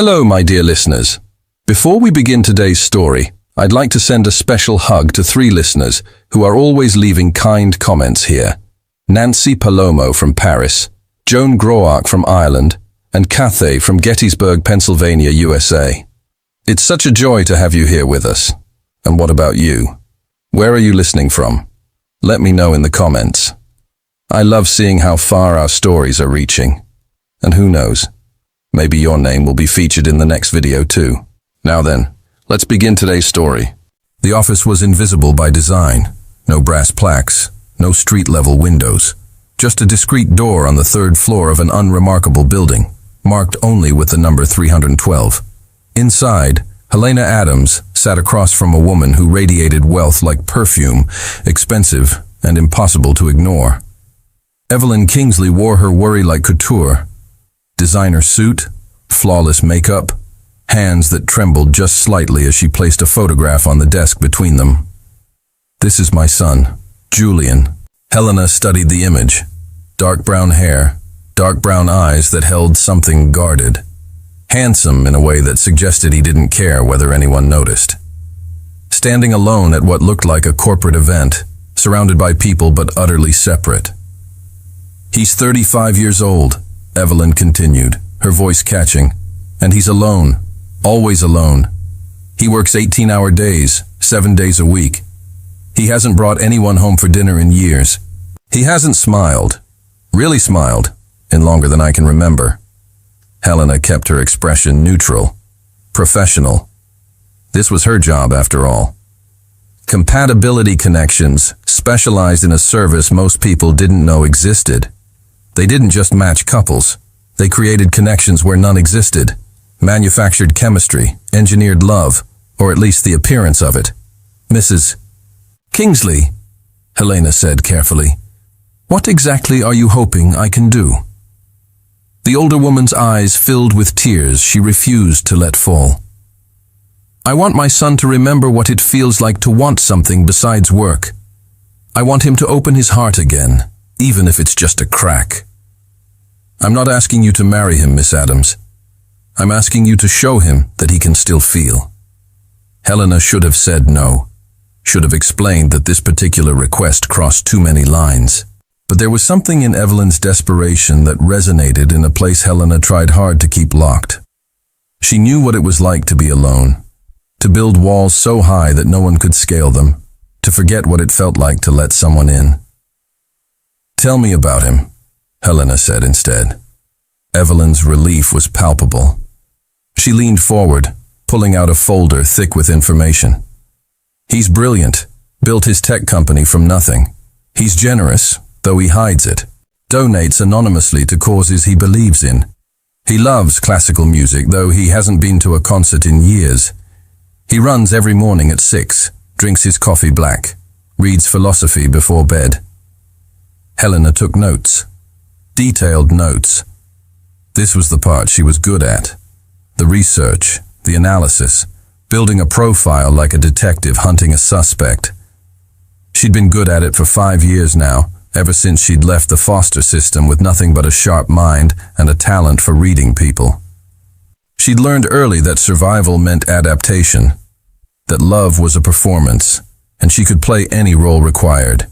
Hello, my dear listeners. Before we begin today's story, I'd like to send a special hug to 3 listeners who are always leaving kind comments here. Nancy Palomo from Paris, Joan Groark from Ireland, and Cathay from Gettysburg, Pennsylvania, USA. It's such a joy to have you here with us. And what about you? Where are you listening from? Let me know in the comments. I love seeing how far our stories are reaching. And who knows, maybe your name will be featured in the next video too. Now then, let's begin today's story. The office was invisible by design. No brass plaques, no street-level windows. Just a discreet door on the 3rd floor of an unremarkable building, marked only with the number 312. Inside, Helena Adams sat across from a woman who radiated wealth like perfume, expensive and impossible to ignore. Evelyn Kingsley wore her worry like couture. Designer suit, flawless makeup, hands that trembled just slightly as she placed a photograph on the desk between them. "This is my son, Julian." Helena studied the image. Dark brown hair, dark brown eyes that held something guarded. Handsome in a way that suggested he didn't care whether anyone noticed. Standing alone at what looked like a corporate event, surrounded by people but utterly separate. "He's 35 years old," Evelyn continued, her voice catching. "And he's alone, always alone. He works 18-hour days, 7 days a week. He hasn't brought anyone home for dinner in years. He hasn't smiled, really smiled, in longer than I can remember." Helena kept her expression neutral, professional. This was her job after all. Compatibility Connections specialized in a service most people didn't know existed. They didn't just match couples. They created connections where none existed, manufactured chemistry, engineered love, or at least the appearance of it. "Mrs. Kingsley," Helena said carefully, "what exactly are you hoping I can do?" The older woman's eyes filled with tears she refused to let fall. "I want my son to remember what it feels like to want something besides work. I want him to open his heart again, even if it's just a crack. I'm not asking you to marry him, Miss Adams. I'm asking you to show him that he can still feel." Helena should have said no, should have explained that this particular request crossed too many lines. But there was something in Evelyn's desperation that resonated in a place Helena tried hard to keep locked. She knew what it was like to be alone, to build walls so high that no one could scale them, to forget what it felt like to let someone in. "Tell me about him," Helena said instead. Evelyn's relief was palpable. She leaned forward, pulling out a folder thick with information. "He's brilliant, built his tech company from nothing. He's generous, though he hides it, donates anonymously to causes he believes in. He loves classical music, though he hasn't been to a concert in years. He runs every morning at 6, drinks his coffee black, reads philosophy before bed." Helena took notes. Detailed notes. This was the part she was good at. The research, the analysis, building a profile like a detective hunting a suspect. She'd been good at it for 5 years now, ever since she'd left the foster system with nothing but a sharp mind and a talent for reading people. She'd learned early that survival meant adaptation, that love was a performance, and she could play any role required.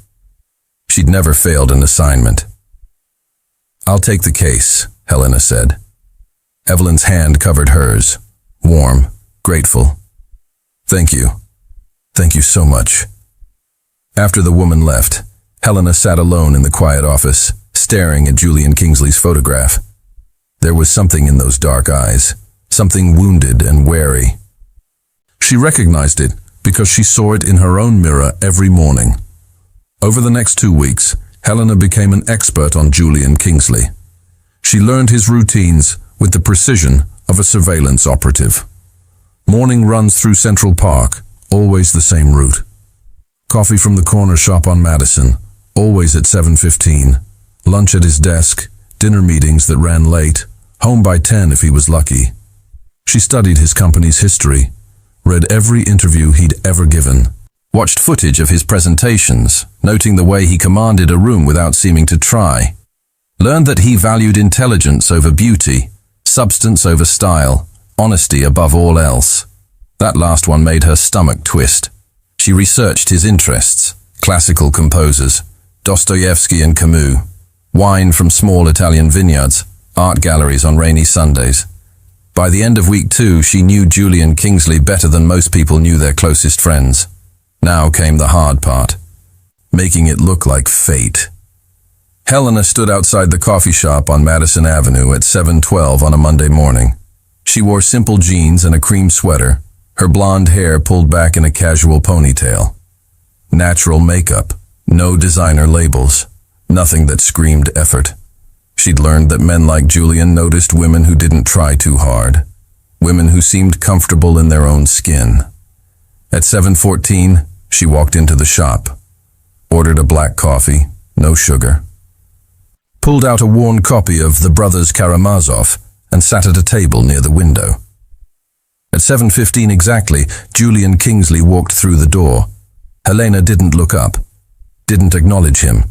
She'd never failed an assignment. "I'll take the case," Helena said. Evelyn's hand covered hers, warm, grateful. "Thank you. Thank you so much." After the woman left, Helena sat alone in the quiet office, staring at Julian Kingsley's photograph. There was something in those dark eyes, something wounded and wary. She recognized it because she saw it in her own mirror every morning. Over the next 2 weeks, Helena became an expert on Julian Kingsley. She learned his routines with the precision of a surveillance operative. Morning runs through Central Park, always the same route. Coffee from the corner shop on Madison, always at 7:15. Lunch at his desk, dinner meetings that ran late, home by 10 if he was lucky. She studied his company's history, read every interview he'd ever given, watched footage of his presentations, noting the way he commanded a room without seeming to try, learned that he valued intelligence over beauty, substance over style, Honesty above all else. That last one made her stomach twist. She researched his interests: classical composers, Dostoevsky and Camus, wine from small Italian vineyards, art galleries on rainy Sundays. By the end of week 2, she knew Julian Kingsley better than most people knew their closest friends. Now came the hard part, making it look like fate. Helena stood outside the coffee shop on Madison Avenue at 7:12 on a Monday morning. She wore simple jeans and a cream sweater, her blonde hair pulled back in a casual ponytail. Natural makeup, no designer labels, nothing that screamed effort. She'd learned that men like Julian noticed women who didn't try too hard, women who seemed comfortable in their own skin. At 7:14, she walked into the shop, ordered a black coffee, no sugar, pulled out a worn copy of The Brothers Karamazov, and sat at a table near the window. At 7:15 exactly, Julian Kingsley walked through the door. Helena didn't look up, didn't acknowledge him,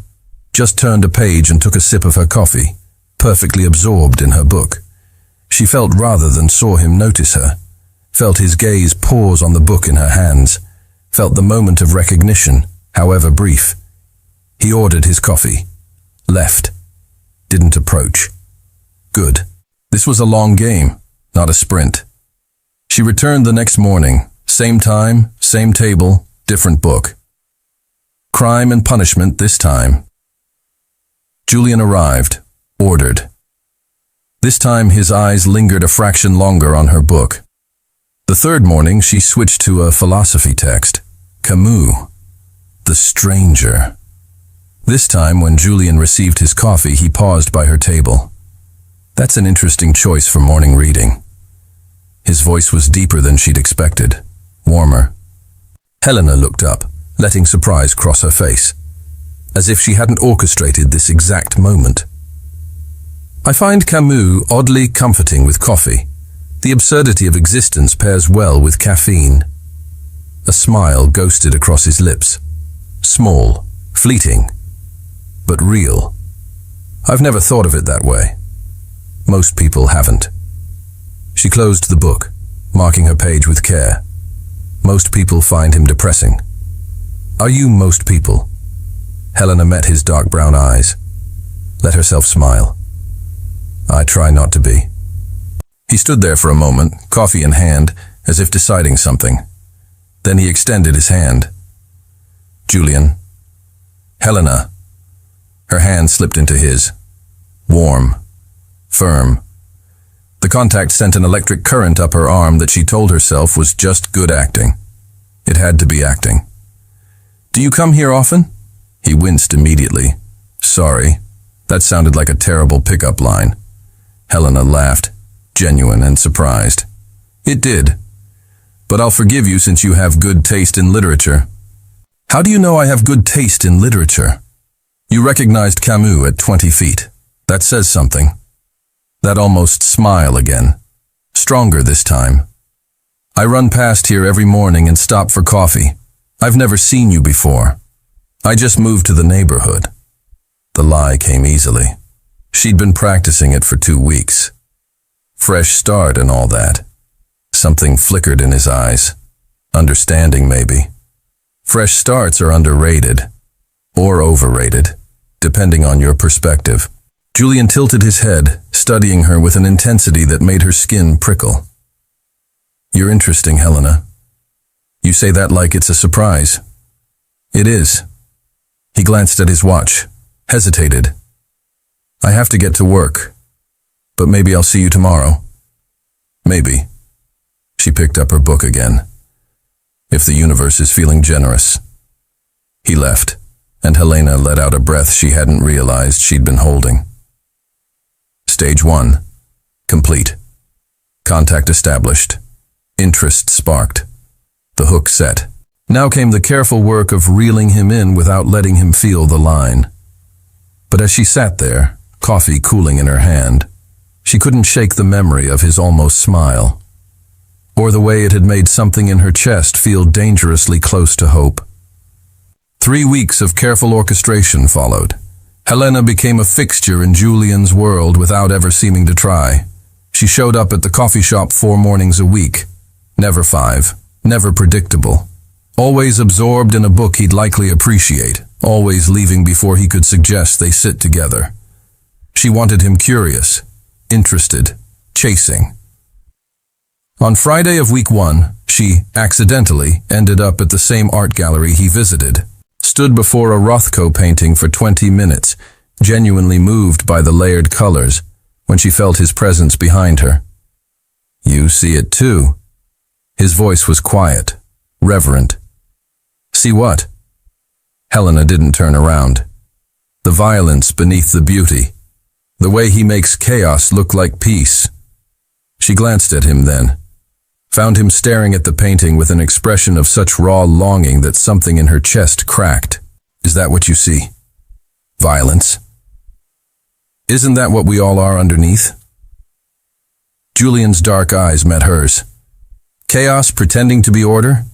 just turned a page and took a sip of her coffee, perfectly absorbed in her book. She felt rather than saw him notice her, felt his gaze pause on the book in her hands, felt the moment of recognition, however brief. He ordered his coffee, left, didn't approach. Good. This was a long game, not a sprint. She returned the next morning, same time, same table, different book. Crime and punishment this time. Julian arrived, ordered. This time his eyes lingered a fraction longer on her book. The third morning she switched to a philosophy text, Camus, The Stranger. This time when Julian received his coffee, he paused by her table. That's an interesting choice for morning reading. His voice was deeper than she'd expected, warmer. Helena looked up, letting surprise cross her face, as if she hadn't orchestrated this exact moment. I find Camus oddly comforting with coffee. The absurdity of existence pairs well with caffeine. A smile ghosted across his lips. Small, fleeting, but real. I've never thought of it that way. Most people haven't. She closed the book, marking her page with care. Most people find him depressing. Are you most people? Helena met his dark brown eyes, let herself smile. I try not to be. He stood there for a moment, coffee in hand, as if deciding something. Then he extended his hand. Julian. Helena. Her hand slipped into his. Warm. Firm. The contact sent an electric current up her arm that she told herself was just good acting. It had to be acting. Do you come here often? He winced immediately. Sorry. That sounded like a terrible pickup line. Helena laughed, genuine and surprised. It did. But I'll forgive you since you have good taste in literature. How do you know I have good taste in literature? You recognized Camus at 20 feet. That says something. That almost smile again. Stronger this time. I run past here every morning and stop for coffee. I've never seen you before. I just moved to the neighborhood. The lie came easily. She'd been practicing it for 2 weeks. Fresh start and all that. Something flickered in his eyes. Understanding, maybe. Fresh starts are underrated. Or overrated, depending on your perspective. Julian tilted his head, studying her with an intensity that made her skin prickle. You're interesting, Helena. You say that like it's a surprise. It is. He glanced at his watch, hesitated. I have to get to work, but maybe I'll see you tomorrow. Maybe. She picked up her book again. If the universe is feeling generous. He left, and Helena let out a breath she hadn't realized she'd been holding. Stage 1. Complete. Contact established. Interest sparked. The hook set. Now came the careful work of reeling him in without letting him feel the line. But as she sat there, coffee cooling in her hand, she couldn't shake the memory of his almost smile, or the way it had made something in her chest feel dangerously close to hope. 3 weeks of careful orchestration followed. Helena became a fixture in Julian's world without ever seeming to try. She showed up at the coffee shop 4 mornings a week. Never 5, never predictable. Always absorbed in a book he'd likely appreciate, always leaving before he could suggest they sit together. She wanted him curious, interested, chasing. On Friday of week 1, she, accidentally, ended up at the same art gallery he visited. Stood before a Rothko painting for 20 minutes, genuinely moved by the layered colors, when she felt his presence behind her. "You see it too." His voice was quiet, reverent. "See what?" Helena didn't turn around. The violence beneath the beauty. The way he makes chaos look like peace. She glanced at him then, found him staring at the painting with an expression of such raw longing that something in her chest cracked. "Is that what you see? Violence? Isn't that what we all are underneath?" Julian's dark eyes met hers. Chaos pretending to be order?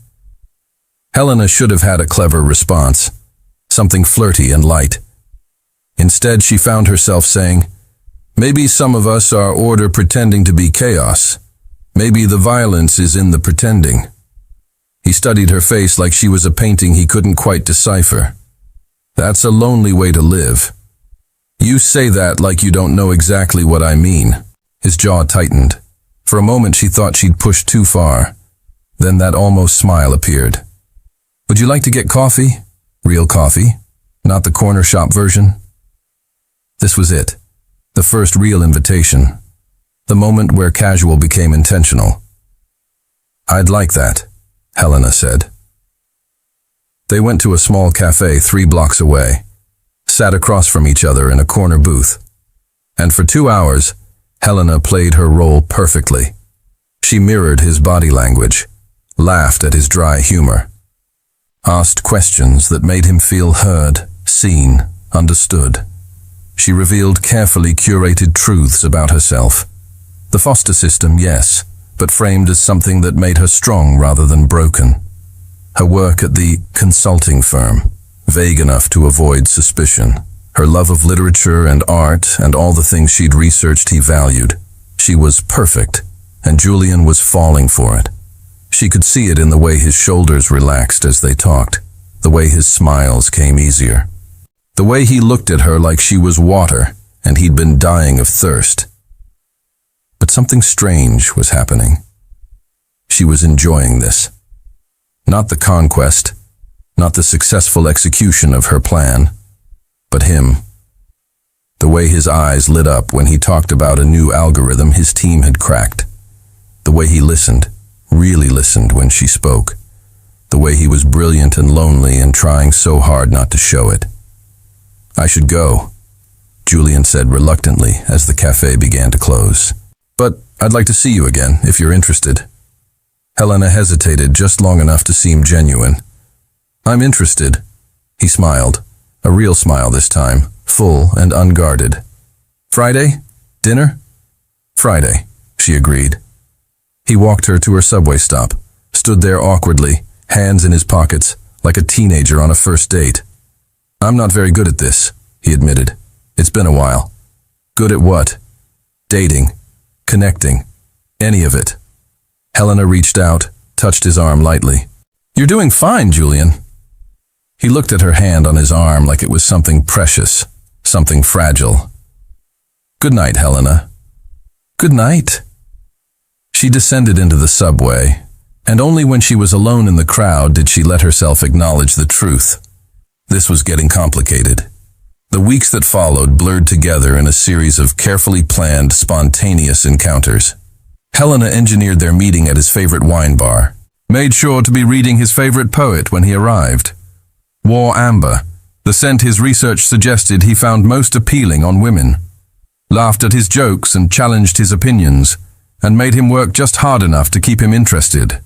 Helena should have had a clever response, something flirty and light. Instead, she found herself saying, "Maybe some of us are order pretending to be chaos. Maybe the violence is in the pretending." He studied her face like she was a painting he couldn't quite decipher. "That's a lonely way to live. You say that like you don't know exactly what I mean." His jaw tightened. For a moment she thought she'd pushed too far. Then that almost smile appeared. "Would you like to get coffee? Real coffee, not the corner shop version?" This was it. The first real invitation. The moment where casual became intentional. "I'd like that," Helena said. They went to a small cafe 3 blocks away, sat across from each other in a corner booth. And for 2 hours, Helena played her role perfectly. She mirrored his body language, laughed at his dry humor, asked questions that made him feel heard, seen, understood. She revealed carefully curated truths about herself. The foster system, yes, but framed as something that made her strong rather than broken. Her work at the consulting firm, vague enough to avoid suspicion. Her love of literature and art and all the things she'd researched he valued. She was perfect, and Julian was falling for it. She could see it in the way his shoulders relaxed as they talked, the way his smiles came easier. The way he looked at her like she was water and he'd been dying of thirst. But something strange was happening. She was enjoying this. Not the conquest, not the successful execution of her plan, but him. The way his eyes lit up when he talked about a new algorithm his team had cracked. The way he listened, really listened when she spoke. The way he was brilliant and lonely and trying so hard not to show it. "I should go," Julian said reluctantly as the cafe began to close. "But I'd like to see you again, if you're interested." Helena hesitated just long enough to seem genuine. "I'm interested," he smiled, a real smile this time, full and unguarded. "Friday? Dinner?" "Friday," she agreed. He walked her to her subway stop, stood there awkwardly, hands in his pockets, like a teenager on a first date. "I'm not very good at this," he admitted. "It's been a while." "Good at what?" "Dating. Connecting. Any of it." Helena reached out, touched his arm lightly. "You're doing fine, Julian." He looked at her hand on his arm like it was something precious, something fragile. "Good night, Helena." "Good night." She descended into the subway, and only when she was alone in the crowd did she let herself acknowledge the truth. This was getting complicated. The weeks that followed blurred together in a series of carefully planned, spontaneous encounters. Helena engineered their meeting at his favorite wine bar, made sure to be reading his favorite poet when he arrived, wore amber, the scent his research suggested he found most appealing on women, laughed at his jokes and challenged his opinions, and made him work just hard enough to keep him interested.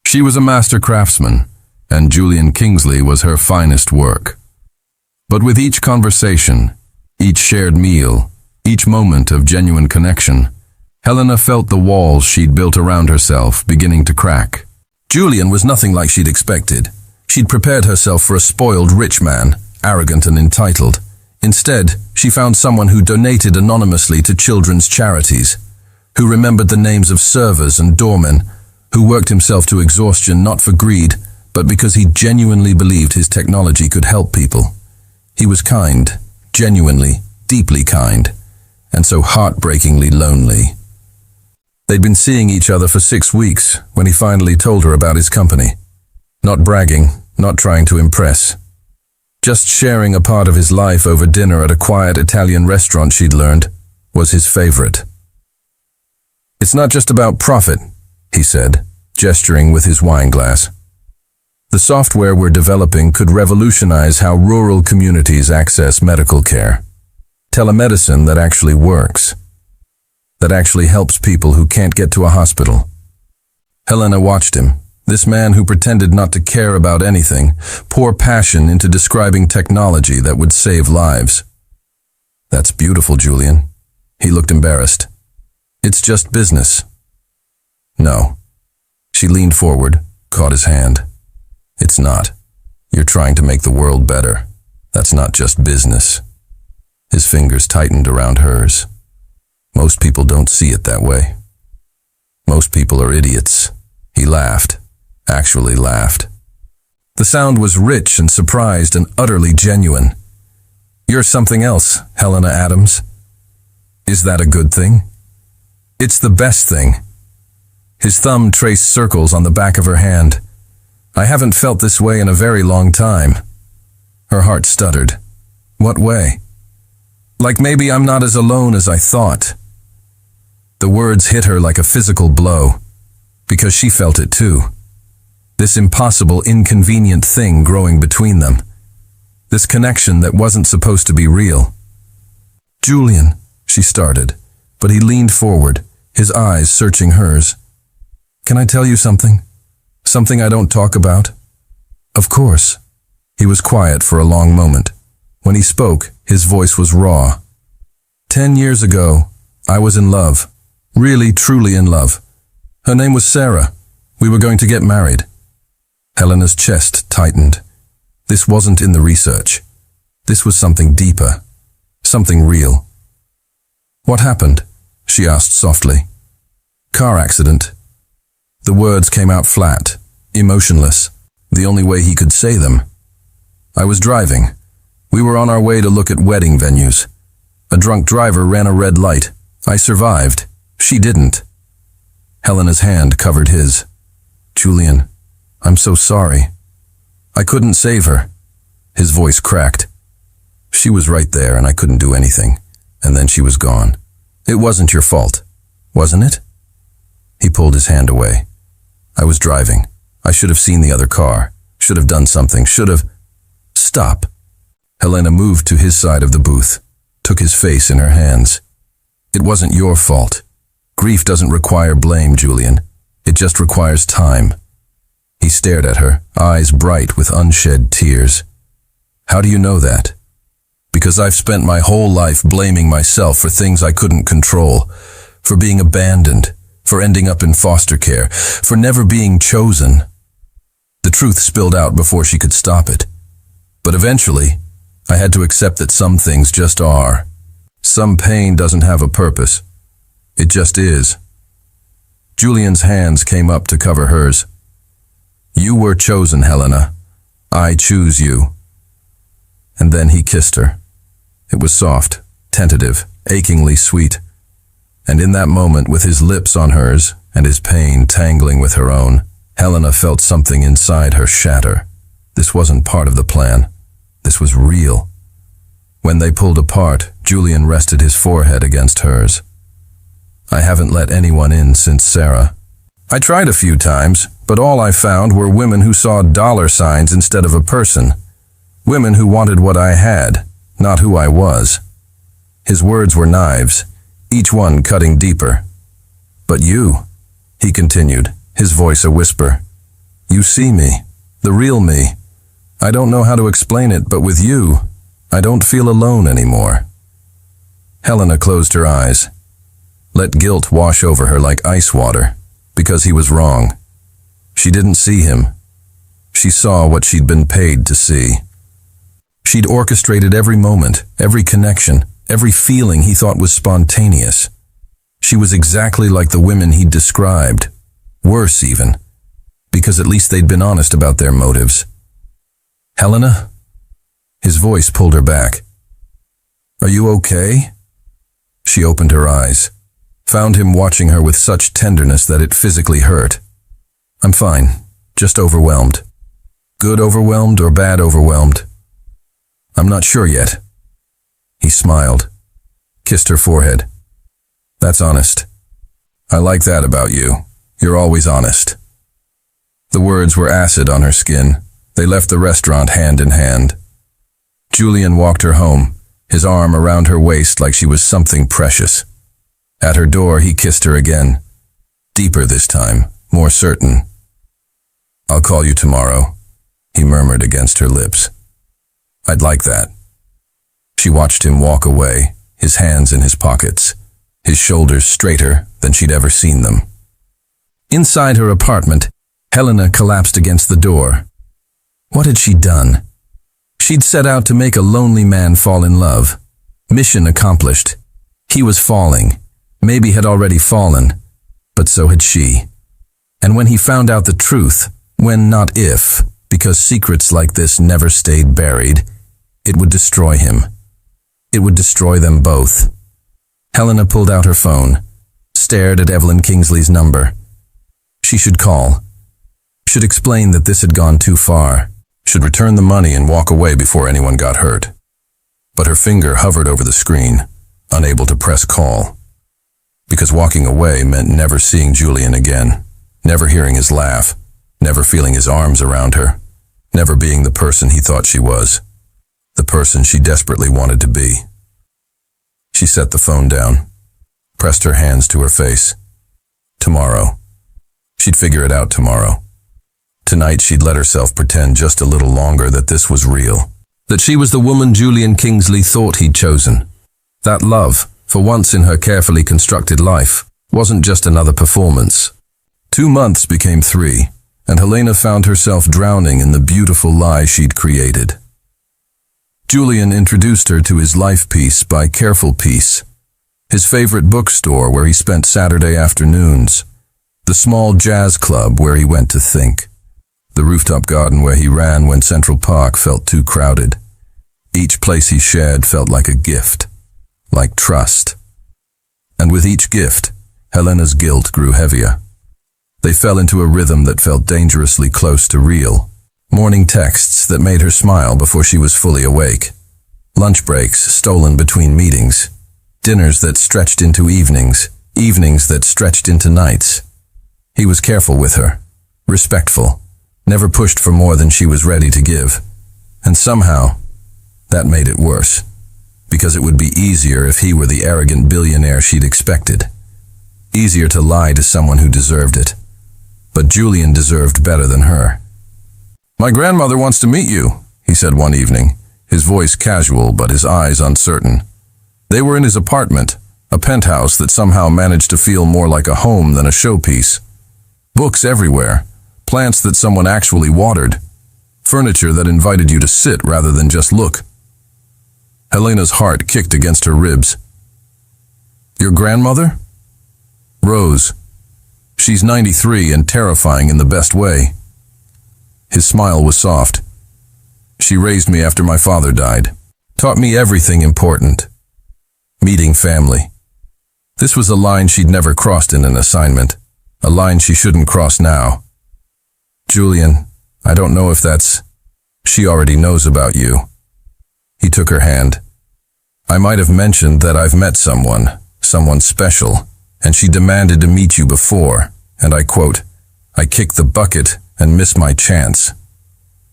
She was a master craftsman, and Julian Kingsley was her finest work. But with each conversation, each shared meal, each moment of genuine connection, Helena felt the walls she'd built around herself beginning to crack. Julian was nothing like she'd expected. She'd prepared herself for a spoiled rich man, arrogant and entitled. Instead, she found someone who donated anonymously to children's charities, who remembered the names of servers and doormen, who worked himself to exhaustion not for greed, but because he genuinely believed his technology could help people. He was kind, genuinely, deeply kind, and so heartbreakingly lonely. They'd been seeing each other for 6 weeks when he finally told her about his company. Not bragging, not trying to impress. Just sharing a part of his life over dinner at a quiet Italian restaurant she'd learned was his favorite. "It's not just about profit," he said, gesturing with his wine glass. "The software we're developing could revolutionize how rural communities access medical care. Telemedicine that actually works. That actually helps people who can't get to a hospital." Helena watched him, this man who pretended not to care about anything, pour passion into describing technology that would save lives. "That's beautiful, Julian." He looked embarrassed. "It's just business." "No." She leaned forward, caught his hand. "It's not. You're trying to make the world better. That's not just business." His fingers tightened around hers. "Most people don't see it that way. Most people are idiots." He laughed, actually laughed. The sound was rich and surprised and utterly genuine. "You're something else, Helena Adams." "Is that a good thing?" "It's the best thing." His thumb traced circles on the back of her hand. "I haven't felt this way in a very long time." Her heart stuttered. "What way?" "Like maybe I'm not as alone as I thought." The words hit her like a physical blow, because she felt it too. This impossible, inconvenient thing growing between them. This connection that wasn't supposed to be real. "Julian," she started, but he leaned forward, his eyes searching hers. "Can I tell you something? Something I don't talk about?" "Of course." He was quiet for a long moment. When he spoke, his voice was raw. 10 years ago, I was in love. Really, truly in love. Her name was Sarah. We were going to get married. Helena's chest tightened. This wasn't in the research. This was something deeper. Something real. "What happened?" she asked softly. "Car accident." The words came out flat, emotionless, the only way he could say them. "I was driving. We were on our way to look at wedding venues. A drunk driver ran a red light. I survived. She didn't." Helena's hand covered his. "Julian, I'm so sorry. I couldn't save her." His voice cracked. "She was right there and I couldn't do anything. And then she was gone. It wasn't your fault, wasn't it?" He pulled his hand away. "I was driving. I should have seen the other car. Should have done something. Should have—" "Stop." Helena moved to his side of the booth, took his face in her hands. "It wasn't your fault. Grief doesn't require blame, Julian. It just requires time." He stared at her, eyes bright with unshed tears. "How do you know that?" "Because I've spent my whole life blaming myself for things I couldn't control, for being abandoned, for ending up in foster care, for never being chosen." The truth spilled out before she could stop it. But eventually, I had to accept that some things just are. Some pain doesn't have a purpose. It just is. Julian's hands came up to cover hers. "You were chosen, Helena. I choose you." And then he kissed her. It was soft, tentative, achingly sweet. And in that moment, with his lips on hers and his pain tangling with her own, Helena felt something inside her shatter. This wasn't part of the plan. This was real. When they pulled apart, Julian rested his forehead against hers. "I haven't let anyone in since Sarah. I tried a few times, but all I found were women who saw dollar signs instead of a person. Women who wanted what I had, not who I was." His words were knives, each one cutting deeper. "But you," he continued, his voice a whisper. "You see me, the real me. I don't know how to explain it, but with you, I don't feel alone anymore." Helena closed her eyes. Let guilt wash over her like ice water, because he was wrong. She didn't see him. She saw what she'd been paid to see. She'd orchestrated every moment, every connection, every feeling he thought was spontaneous. She was exactly like the women he'd described. Worse even, because at least they'd been honest about their motives. "Helena?" His voice pulled her back. "Are you okay?" She opened her eyes, found him watching her with such tenderness that it physically hurt. "I'm fine, just overwhelmed." "Good overwhelmed or bad overwhelmed?" "I'm not sure yet." He smiled, kissed her forehead. "That's honest. I like that about you. You're always honest." The words were acid on her skin. They left the restaurant hand in hand. Julian walked her home, his arm around her waist like she was something precious. At her door, he kissed her again. Deeper this time, more certain. "I'll call you tomorrow," he murmured against her lips. "I'd like that." She watched him walk away, his hands in his pockets, his shoulders straighter than she'd ever seen them. Inside her apartment, Helena collapsed against the door. What had she done? She'd set out to make a lonely man fall in love. Mission accomplished. He was falling, maybe had already fallen, but so had she. And when he found out the truth, when not if, because secrets like this never stayed buried, it would destroy him. It would destroy them both. Helena pulled out her phone, stared at Evelyn Kingsley's number. She should call. Should explain that this had gone too far. Should return the money and walk away before anyone got hurt. But her finger hovered over the screen, unable to press call. Because walking away meant never seeing Julian again, never hearing his laugh, never feeling his arms around her, never being the person he thought she was, the person she desperately wanted to be. She set the phone down, pressed her hands to her face. Tomorrow. She'd figure it out tomorrow. Tonight she'd let herself pretend just a little longer that this was real, that she was the woman Julian Kingsley thought he'd chosen. That love, for once in her carefully constructed life, wasn't just another performance. 2 months became 3, and Helena found herself drowning in the beautiful lie she'd created. Julian introduced her to his life piece by Careful Peace, his favorite bookstore where he spent Saturday afternoons, the small jazz club where he went to think, the rooftop garden where he ran when Central Park felt too crowded. Each place he shared felt like a gift, like trust. And with each gift, Helena's guilt grew heavier. They fell into a rhythm that felt dangerously close to real. Morning texts that made her smile before she was fully awake. Lunch breaks stolen between meetings. Dinners that stretched into evenings. Evenings that stretched into nights. He was careful with her, respectful, never pushed for more than she was ready to give. And somehow, that made it worse. Because it would be easier if he were the arrogant billionaire she'd expected. Easier to lie to someone who deserved it. But Julian deserved better than her. "My grandmother wants to meet you," he said one evening, his voice casual but his eyes uncertain. They were in his apartment, a penthouse that somehow managed to feel more like a home than a showpiece. Books everywhere, plants that someone actually watered, furniture that invited you to sit rather than just look. Helena's heart kicked against her ribs. "Your grandmother?" "Rose. She's 93 and terrifying in the best way." His smile was soft. "She raised me after my father died. Taught me everything important. Meeting family." This was a line she'd never crossed in an assignment. A line she shouldn't cross now. "Julian, I don't know if that's... She already knows about you." He took her hand. "I might have mentioned that I've met someone special, and she demanded to meet you before, and I quote, I kicked the bucket and missed my chance."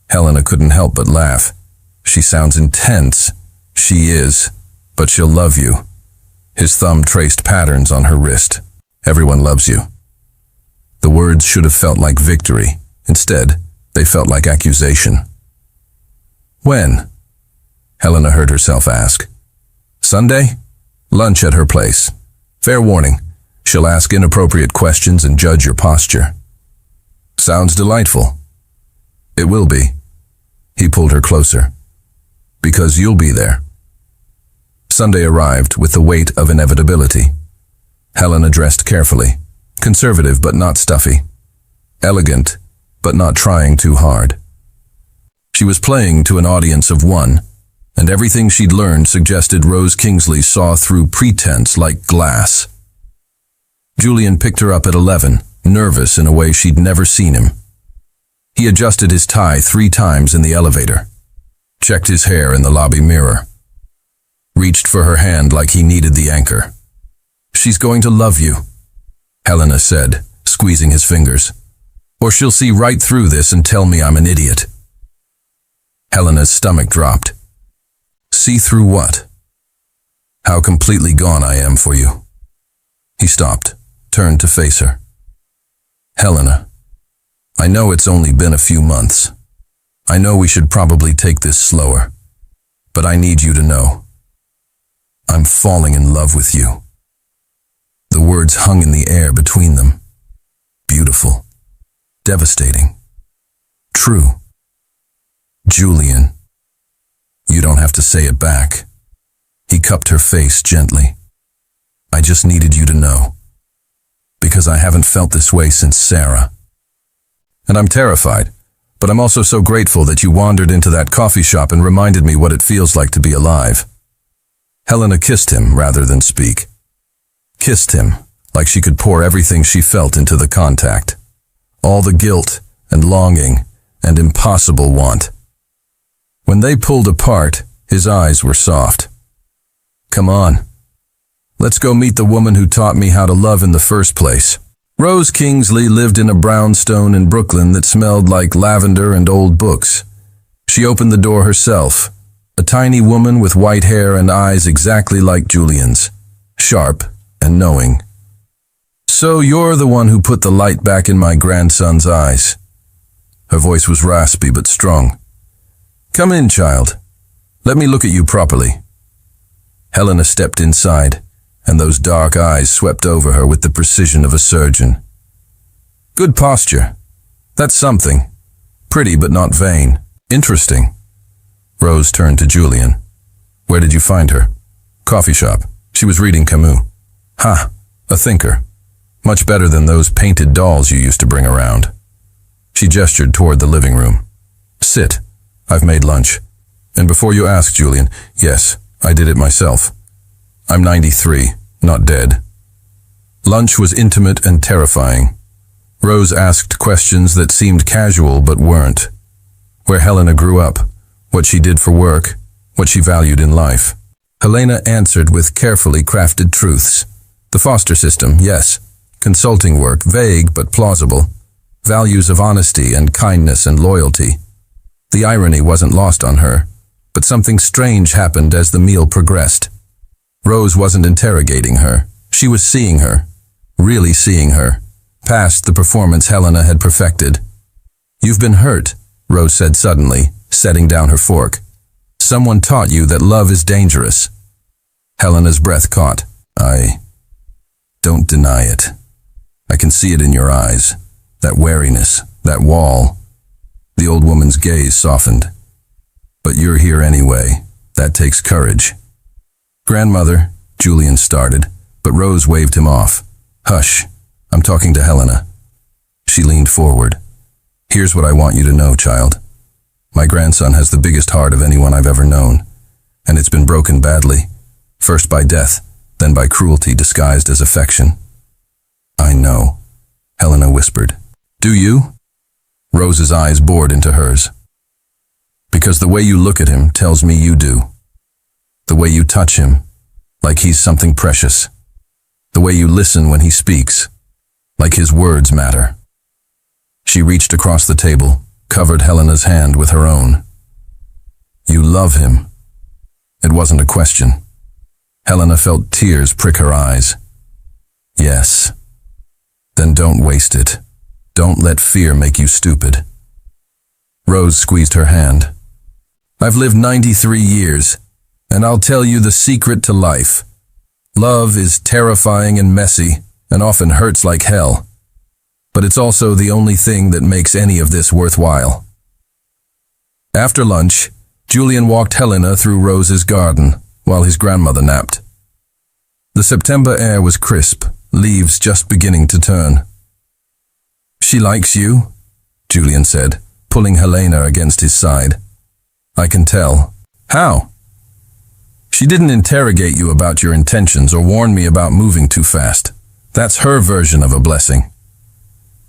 Helena couldn't help but laugh. "She sounds intense." "She is, but she'll love you." His thumb traced patterns on her wrist. "Everyone loves you." The words should have felt like victory. Instead, they felt like accusation. "When?" Helena heard herself ask. "Sunday? Lunch at her place. Fair warning, she'll ask inappropriate questions and judge your posture." "Sounds delightful." "It will be." He pulled her closer. "Because you'll be there." Sunday arrived with the weight of inevitability. Helena dressed carefully, conservative but not stuffy, elegant but not trying too hard. She was playing to an audience of one, and everything she'd learned suggested Rose Kingsley saw through pretense like glass. Julian picked her up at 11, nervous in a way she'd never seen him. He adjusted his tie 3 times in the elevator, checked his hair in the lobby mirror, reached for her hand like he needed the anchor. "She's going to love you," Helena said, squeezing his fingers. "Or she'll see right through this and tell me I'm an idiot." Helena's stomach dropped. "See through what?" "How completely gone I am for you." He stopped, turned to face her. "Helena, I know it's only been a few months. I know we should probably take this slower. But I need you to know. I'm falling in love with you." The words hung in the air between them. Beautiful. Devastating. True. "Julian." "You don't have to say it back." He cupped her face gently. "I just needed you to know. Because I haven't felt this way since Sarah. And I'm terrified, but I'm also so grateful that you wandered into that coffee shop and reminded me what it feels like to be alive." Helena kissed him rather than speak. Kissed him like she could pour everything she felt into the contact. All the guilt and longing and impossible want. When they pulled apart, his eyes were soft. "Come on. Let's go meet the woman who taught me how to love in the first place." Rose Kingsley lived in a brownstone in Brooklyn that smelled like lavender and old books. She opened the door herself, a tiny woman with white hair and eyes exactly like Julian's, sharp and knowing. "So you're the one who put the light back in my grandson's eyes." Her voice was raspy but strong. "Come in, child. Let me look at you properly." Helena stepped inside, and those dark eyes swept over her with the precision of a surgeon. "Good posture. That's something. Pretty but not vain. Interesting." Rose turned to Julian. "Where did you find her?" "Coffee shop. She was reading Camus." "Ha, a thinker. Much better than those painted dolls you used to bring around." She gestured toward the living room. "Sit. I've made lunch. And before you ask, Julian, yes, I did it myself. I'm 93, not dead." Lunch was intimate and terrifying. Rose asked questions that seemed casual but weren't. Where Helena grew up, what she did for work, what she valued in life. Helena answered with carefully crafted truths. The foster system, yes. Consulting work, vague but plausible. Values of honesty and kindness and loyalty. The irony wasn't lost on her, but something strange happened as the meal progressed. Rose wasn't interrogating her. She was seeing her, really seeing her, past the performance Helena had perfected. "You've been hurt," Rose said suddenly, setting down her fork. "Someone taught you that love is dangerous." Helena's breath caught. "I don't deny it. I can see it in your eyes. That wariness, that wall." The old woman's gaze softened. "But you're here anyway. That takes courage." "Grandmother," Julian started, but Rose waved him off. "Hush, I'm talking to Helena." She leaned forward. "Here's what I want you to know, child. My grandson has the biggest heart of anyone I've ever known, and it's been broken badly, first by death, then by cruelty disguised as affection." "I know," Helena whispered. "Do you?" Rose's eyes bored into hers. "Because the way you look at him tells me you do. The way you touch him, like he's something precious. The way you listen when he speaks, like his words matter." She reached across the table, covered Helena's hand with her own. "You love him." It wasn't a question. Helena felt tears prick her eyes. "Yes." "Then don't waste it. Don't let fear make you stupid." Rose squeezed her hand. "I've lived 93 years. And I'll tell you the secret to life. Love is terrifying and messy, and often hurts like hell. But it's also the only thing that makes any of this worthwhile." After lunch, Julian walked Helena through Rose's garden, while his grandmother napped. The September air was crisp, leaves just beginning to turn. "She likes you," Julian said, pulling Helena against his side. "I can tell." "How?" "She didn't interrogate you about your intentions or warn me about moving too fast. That's her version of a blessing."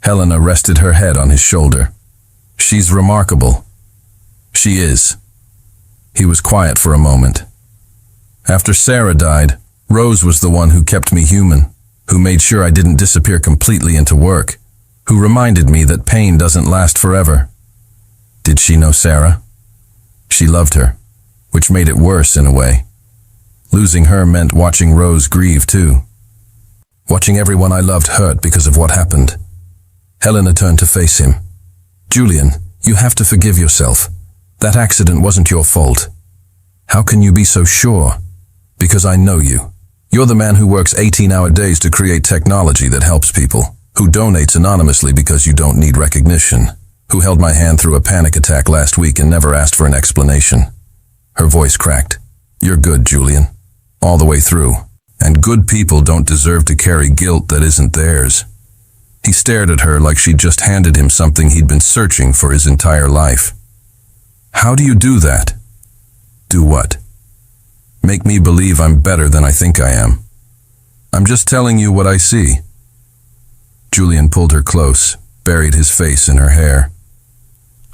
Helena rested her head on his shoulder. "She's remarkable." "She is." He was quiet for a moment. "After Sarah died, Rose was the one who kept me human, who made sure I didn't disappear completely into work, who reminded me that pain doesn't last forever." "Did she know Sarah?" "She loved her, which made it worse in a way. Losing her meant watching Rose grieve too. Watching everyone I loved hurt because of what happened." Helena turned to face him. "Julian, you have to forgive yourself. That accident wasn't your fault." "How can you be so sure?" "Because I know you. You're the man who works 18-hour days to create technology that helps people, who donates anonymously because you don't need recognition, who held my hand through a panic attack last week and never asked for an explanation." Her voice cracked. "You're good, Julian. All the way through. And good people don't deserve to carry guilt that isn't theirs." He stared at her like she'd just handed him something he'd been searching for his entire life. "How do you do that?" "Do what?" "Make me believe I'm better than I think I am." "I'm just telling you what I see." Julian pulled her close, buried his face in her hair.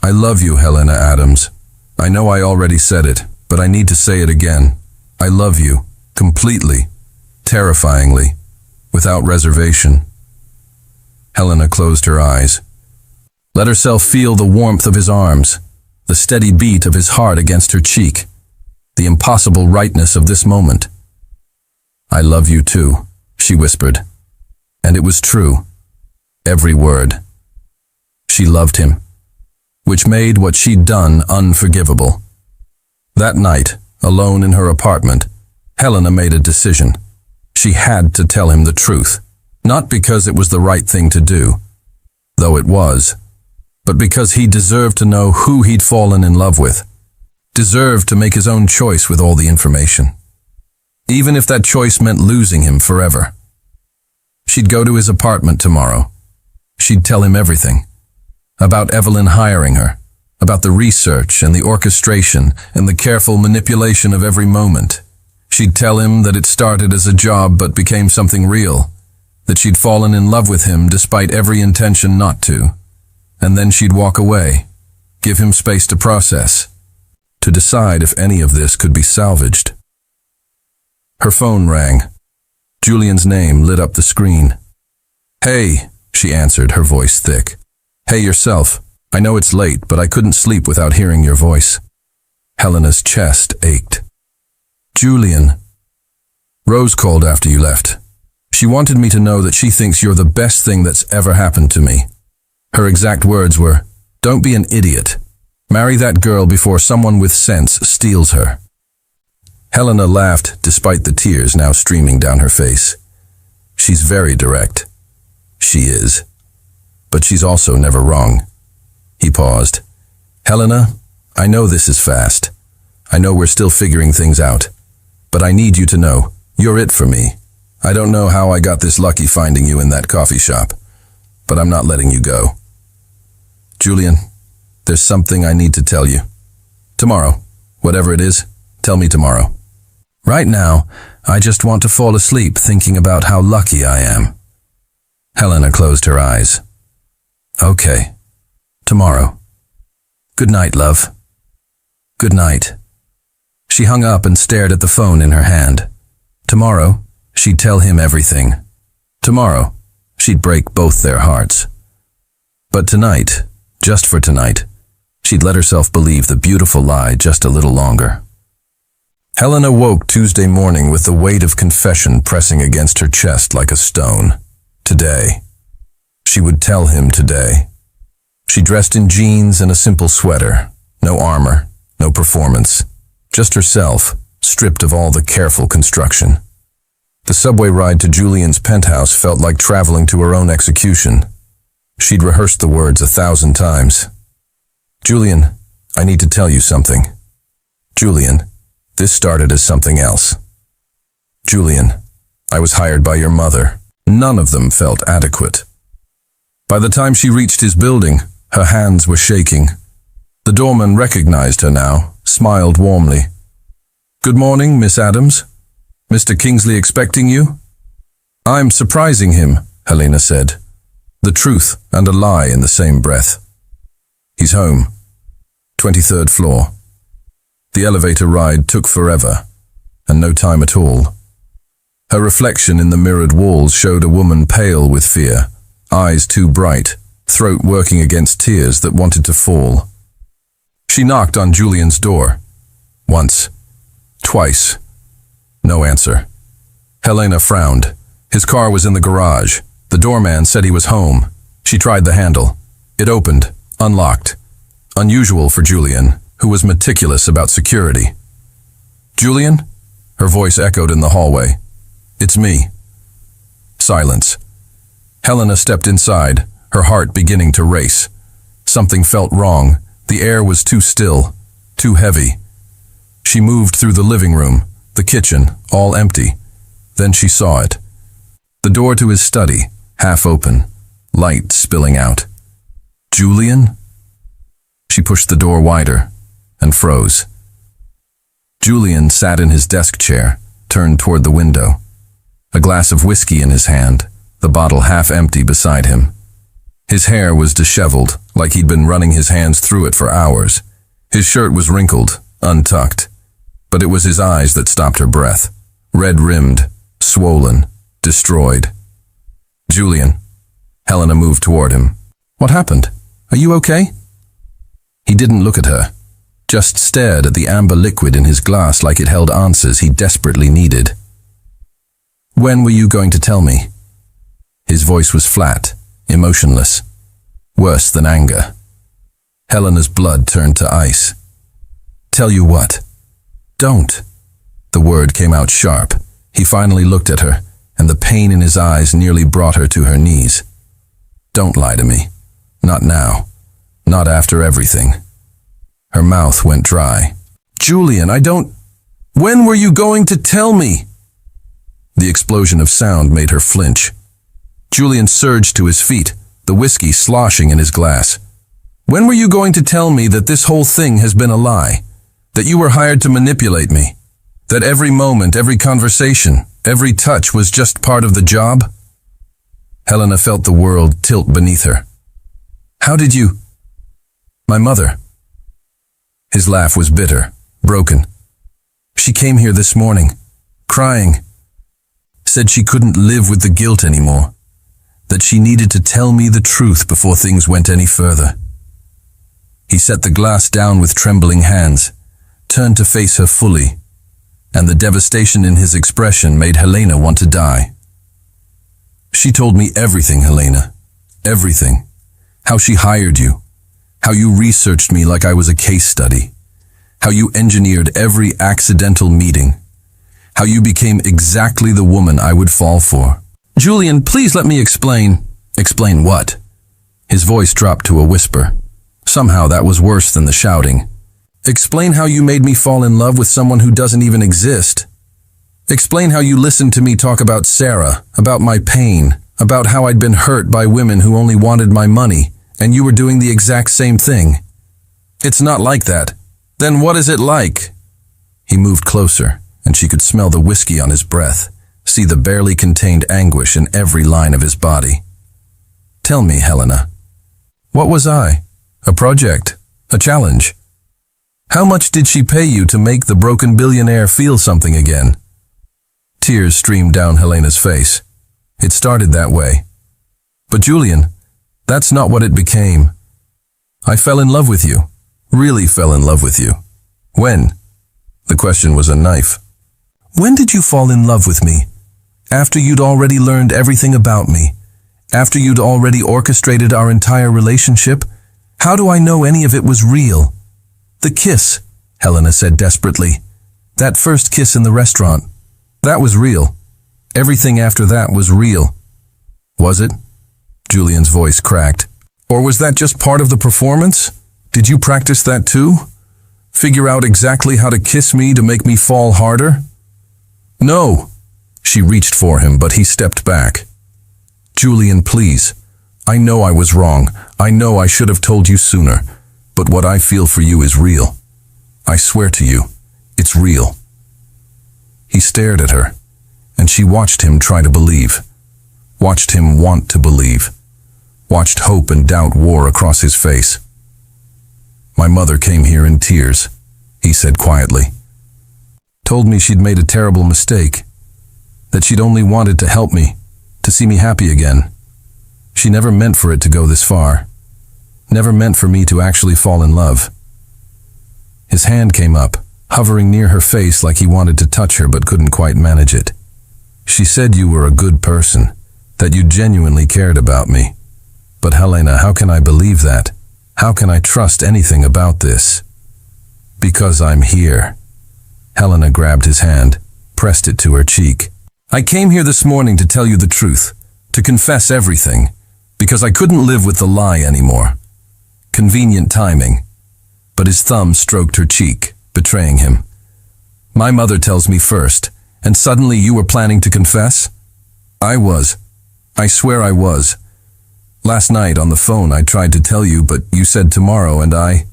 "I love you, Helena Adams. I know I already said it, but I need to say it again. I love you, completely, terrifyingly, without reservation." Helena closed her eyes. Let herself feel the warmth of his arms, the steady beat of his heart against her cheek, the impossible rightness of this moment. "I love you too," she whispered. And it was true. Every word. She loved him, which made what she'd done unforgivable. That night, alone in her apartment, Helena made a decision. She had to tell him the truth, not because it was the right thing to do, though it was, but because he deserved to know who he'd fallen in love with, deserved to make his own choice with all the information, even if that choice meant losing him forever. She'd go to his apartment tomorrow. She'd tell him everything. About Evelyn hiring her, about the research and the orchestration and the careful manipulation of every moment. She'd tell him that it started as a job but became something real, that she'd fallen in love with him despite every intention not to. And then she'd walk away, give him space to process, to decide if any of this could be salvaged. Her phone rang. Julian's name lit up the screen. "Hey," she answered, her voice thick. "Hey yourself. I know it's late, but I couldn't sleep without hearing your voice." Helena's chest ached. "Julian, Rose called after you left. She wanted me to know that she thinks you're the best thing that's ever happened to me. Her exact words were, 'Don't be an idiot. Marry that girl before someone with sense steals her.'" Helena laughed despite the tears now streaming down her face. "She's very direct." "She is. But she's also never wrong." He paused. "Helena, I know this is fast. I know we're still figuring things out. But I need you to know, you're it for me. I don't know how I got this lucky finding you in that coffee shop, but I'm not letting you go. Julian, there's something I need to tell you. Tomorrow, whatever it is, tell me tomorrow. Right now, I just want to fall asleep thinking about how lucky I am." Helena closed her eyes. "Okay, tomorrow. Good night, love." "Good night." She hung up and stared at the phone in her hand. Tomorrow, she'd tell him everything. Tomorrow, she'd break both their hearts. But tonight, just for tonight, she'd let herself believe the beautiful lie just a little longer. Helena woke Tuesday morning with the weight of confession pressing against her chest like a stone. Today. She would tell him today. She dressed in jeans and a simple sweater. No armor, no performance. Just herself, stripped of all the careful construction. The subway ride to Julian's penthouse felt like traveling to her own execution. She'd rehearsed the words 1,000 times. "Julian, I need to tell you something. Julian, this started as something else. Julian, I was hired by your mother. None of them felt adequate. By the time she reached his building, her hands were shaking. The doorman recognized her now, smiled warmly. "Good morning, Miss Adams. Mr. Kingsley expecting you?" "I'm surprising him," Helena said. The truth and a lie in the same breath. "He's home. 23rd floor." The elevator ride took forever, and no time at all. Her reflection in the mirrored walls showed a woman pale with fear, eyes too bright, throat working against tears that wanted to fall. She knocked on Julian's door. Once. Twice. No answer. Helena frowned. His car was in the garage. The doorman said he was home. She tried the handle. It opened, unlocked. Unusual for Julian, who was meticulous about security. "Julian?" Her voice echoed in the hallway. "It's me." Silence. Helena stepped inside, her heart beginning to race. Something felt wrong. The air was too still, too heavy. She moved through the living room, the kitchen, all empty. Then she saw it. The door to his study, half open, light spilling out. "Julian?" She pushed the door wider and froze. Julian sat in his desk chair, turned toward the window. A glass of whiskey in his hand, the bottle half empty beside him. His hair was disheveled, like he'd been running his hands through it for hours. His shirt was wrinkled, untucked. But it was his eyes that stopped her breath. Red-rimmed, swollen, destroyed. "Julian." Helena moved toward him. "What happened? Are you okay?" He didn't look at her, just stared at the amber liquid in his glass like it held answers he desperately needed. "When were you going to tell me?" His voice was flat, emotionless, worse than anger. Helena's blood turned to ice. "Tell you what?" "Don't." The word came out sharp. He finally looked at her, and the pain in his eyes nearly brought her to her knees. "Don't lie to me. Not now. Not after everything." Her mouth went dry. "Julian, I don't... When were you going to tell me?" The explosion of sound made her flinch. Julian surged to his feet, the whiskey sloshing in his glass. "When were you going to tell me that this whole thing has been a lie? That you were hired to manipulate me? That every moment, every conversation, every touch was just part of the job?" Helena felt the world tilt beneath her. "How did you..." "My mother." His laugh was bitter, broken. "She came here this morning, crying. Said she couldn't live with the guilt anymore. That she needed to tell me the truth before things went any further." He set the glass down with trembling hands, turned to face her fully, and the devastation in his expression made Helena want to die. "She told me everything, Helena. Everything. How she hired you. How you researched me like I was a case study. How you engineered every accidental meeting. How you became exactly the woman I would fall for." "Julian, please let me explain." "Explain what?" His voice dropped to a whisper. Somehow that was worse than the shouting. "Explain how you made me fall in love with someone who doesn't even exist. Explain how you listened to me talk about Sarah, about my pain, about how I'd been hurt by women who only wanted my money, and you were doing the exact same thing. It's not like that. Then what is it like?" He moved closer, and she could smell the whiskey on his breath, see the barely contained anguish in every line of his body. "Tell me, Helena. What was I? A project? A challenge? How much did she pay you to make the broken billionaire feel something again?" Tears streamed down Helena's face. "It started that way. But Julian, that's not what it became. I fell in love with you. Really fell in love with you." "When?" The question was a knife. "When did you fall in love with me? After you'd already learned everything about me? After you'd already orchestrated our entire relationship? How do I know any of it was real?" "The kiss," Helena said desperately. "That first kiss in the restaurant. That was real. Everything after that was real." "Was it?" Julian's voice cracked. "Or was that just part of the performance? Did you practice that too? Figure out exactly how to kiss me to make me fall harder?" "No." She reached for him, but he stepped back. Julian, please. I know I was wrong. I know I should have told you sooner. But what I feel for you is real. I swear to you, it's real. He stared at her, and she watched him try to believe. Watched him want to believe. Watched hope and doubt war across his face. My mother came here in tears, he said quietly. Told me she'd made a terrible mistake. That she'd only wanted to help me, to see me happy again. She never meant for it to go this far. Never meant for me to actually fall in love. His hand came up, hovering near her face like he wanted to touch her but couldn't quite manage it. She said you were a good person, that you genuinely cared about me. But Helena, how can I believe that? How can I trust anything about this? Because I'm here. Helena grabbed his hand, pressed it to her cheek. I came here this morning to tell you the truth, to confess everything, because I couldn't live with the lie anymore. Convenient timing. But his thumb stroked her cheek, betraying him. My mother tells me first, and suddenly you were planning to confess? I was. I swear I was. Last night on the phone I tried to tell you, but you said tomorrow and I...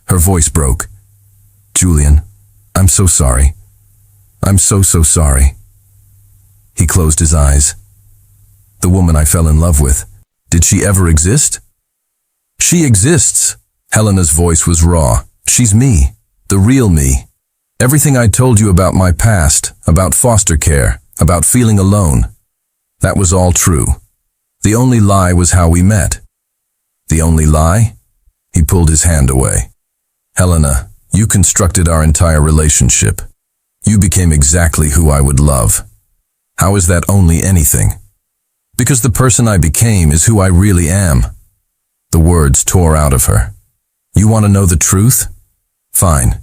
Her voice broke. Julian, I'm so sorry. I'm so sorry. He closed his eyes. The woman I fell in love with, did she ever exist? She exists. Helena's voice was raw. She's me, the real me. Everything I told you about my past, about foster care, about feeling alone, that was all true. The only lie was how we met. The only lie? He pulled his hand away. Helena, you constructed our entire relationship. You became exactly who I would love. How is that only anything? Because the person I became is who I really am. The words tore out of her. You want to know the truth? Fine.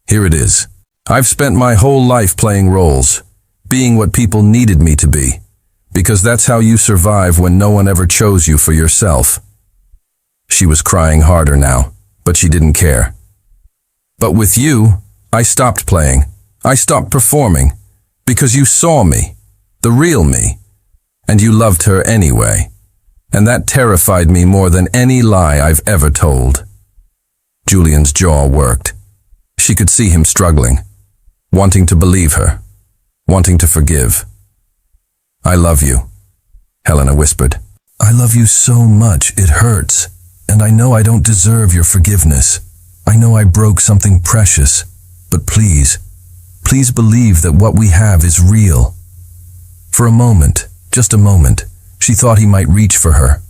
Here it is. I've spent my whole life playing roles, being what people needed me to be, because that's how you survive when no one ever chose you for yourself. She was crying harder now, but she didn't care. But with you, I stopped playing. I stopped performing, because you saw me, the real me, and you loved her anyway. And that terrified me more than any lie I've ever told. Julian's jaw worked. She could see him struggling, wanting to believe her, wanting to forgive. I love you, Helena whispered. I love you so much, it hurts, and I know I don't deserve your forgiveness. I know I broke something precious, but please believe that what we have is real. For a moment, just a moment, she thought he might reach for her,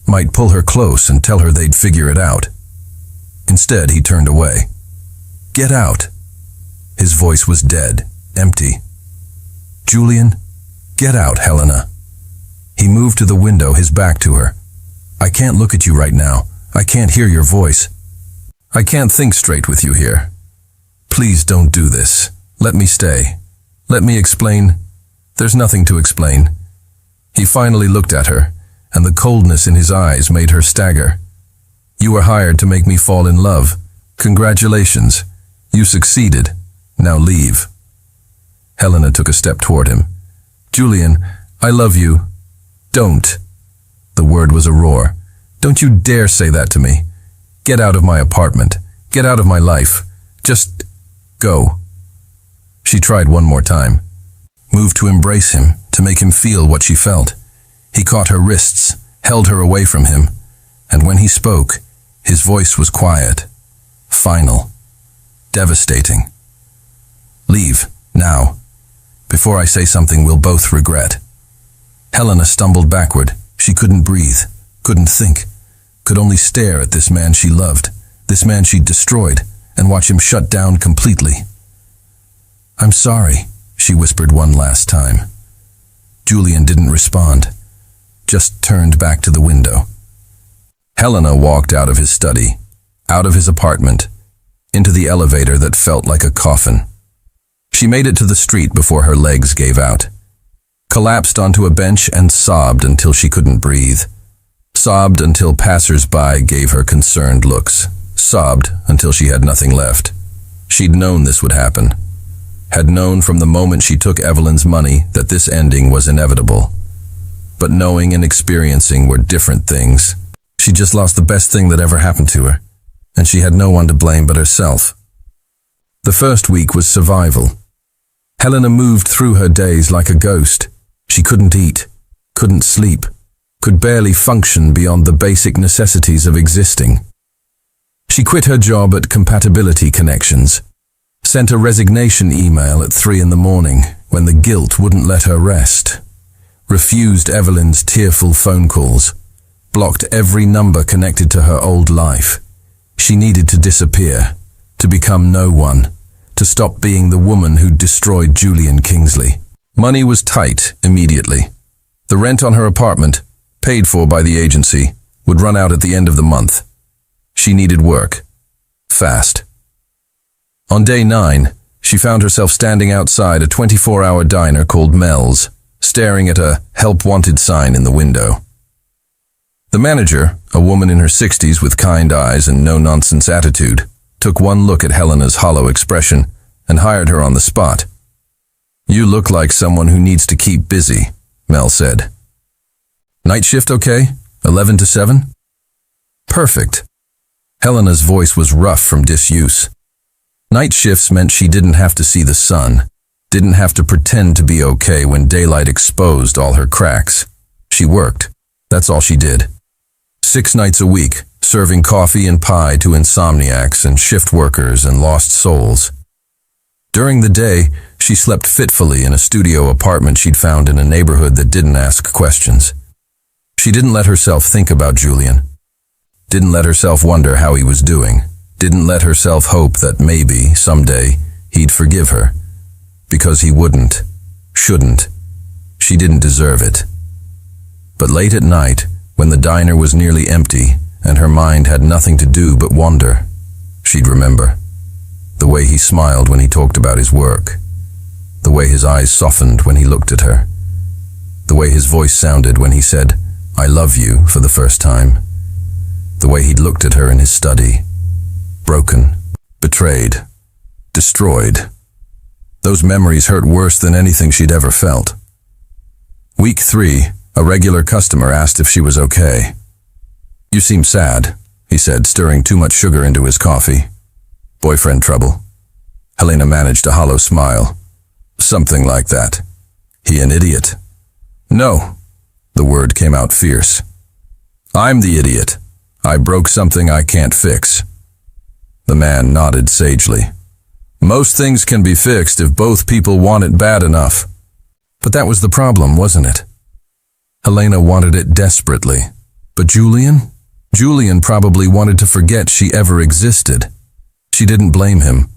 might pull her close and tell her they'd figure it out. Instead, he turned away. Get out. His voice was dead, empty. Julian, get out, Helena. He moved to the window, his back to her. I can't look at you right now. I can't hear your voice. I can't think straight with you here. Please don't do this. Let me stay. Let me explain. There's nothing to explain. He finally looked at her, and the coldness in his eyes made her stagger. You were hired to make me fall in love. Congratulations. You succeeded. Now leave. Helena took a step toward him. Julian, I love you. Don't. The word was a roar. Don't you dare say that to me. Get out of my apartment. Get out of my life. Just go. She tried one more time. Moved to embrace him, to make him feel what she felt. He caught her wrists, held her away from him, and when he spoke, his voice was quiet, final, devastating. Leave, now, before I say something we'll both regret. Helena stumbled backward. She couldn't breathe, couldn't think, could only stare at this man she loved, this man she'd destroyed, and watch him shut down completely. I'm sorry, she whispered one last time. Julian didn't respond, just turned back to the window. Helena walked out of his study, out of his apartment, into the elevator that felt like a coffin. She made it to the street before her legs gave out, collapsed onto a bench and sobbed until she couldn't breathe, sobbed until passers-by gave her concerned looks, sobbed until she had nothing left. She'd known this would happen, had known from the moment she took Evelyn's money that this ending was inevitable. but knowing and experiencing were different things. She just lost the best thing that ever happened to her, and she had no one to blame but herself. The first week was survival. Helena moved through her days like a ghost. She couldn't eat, couldn't sleep, could barely function beyond the basic necessities of existing. She quit her job at Compatibility Connections, sent a resignation email at 3 in the morning when the guilt wouldn't let her rest, refused Evelyn's tearful phone calls, blocked every number connected to her old life. She needed to disappear, to become no one, to stop being the woman who'd destroyed Julian Kingsley. Money was tight immediately. The rent on her apartment, paid for by the agency, would run out at the end of the month. She needed work. Fast. On day 9, she found herself standing outside a 24-hour diner called Mel's, staring at a "Help Wanted" sign in the window. The manager, a woman in her 60s with kind eyes and no-nonsense attitude, took one look at Helena's hollow expression and hired her on the spot. "You look like someone who needs to keep busy," Mel said. "Night shift okay? 11 to 7? "Perfect." Helena's voice was rough from disuse. Night shifts meant she didn't have to see the sun, didn't have to pretend to be okay when daylight exposed all her cracks. She worked. That's all she did. 6 nights a week, serving coffee and pie to insomniacs and shift workers and lost souls. During the day, she slept fitfully in a studio apartment she'd found in a neighborhood that didn't ask questions. She didn't let herself think about Julian. Didn't let herself wonder how he was doing. Didn't let herself hope that maybe, someday, he'd forgive her. Because he wouldn't. Shouldn't. She didn't deserve it. But late at night, when the diner was nearly empty and her mind had nothing to do but wonder, she'd remember. The way he smiled when he talked about his work. The way his eyes softened when he looked at her. The way his voice sounded when he said, "I love you," for the first time. The way he'd looked at her in his study. Broken, betrayed, destroyed. Those memories hurt worse than anything she'd ever felt. Week 3, a regular customer asked if she was okay. "You seem sad," he said, stirring too much sugar into his coffee. "Boyfriend trouble?" Helena managed a hollow smile. "Something like that." "He an idiot?" "No." The word came out fierce. "I'm the idiot. I broke something I can't fix." The man nodded sagely. "Most things can be fixed if both people want it bad enough." But that was the problem, wasn't it? Helena wanted it desperately. But Julian? Julian probably wanted to forget she ever existed. She didn't blame him.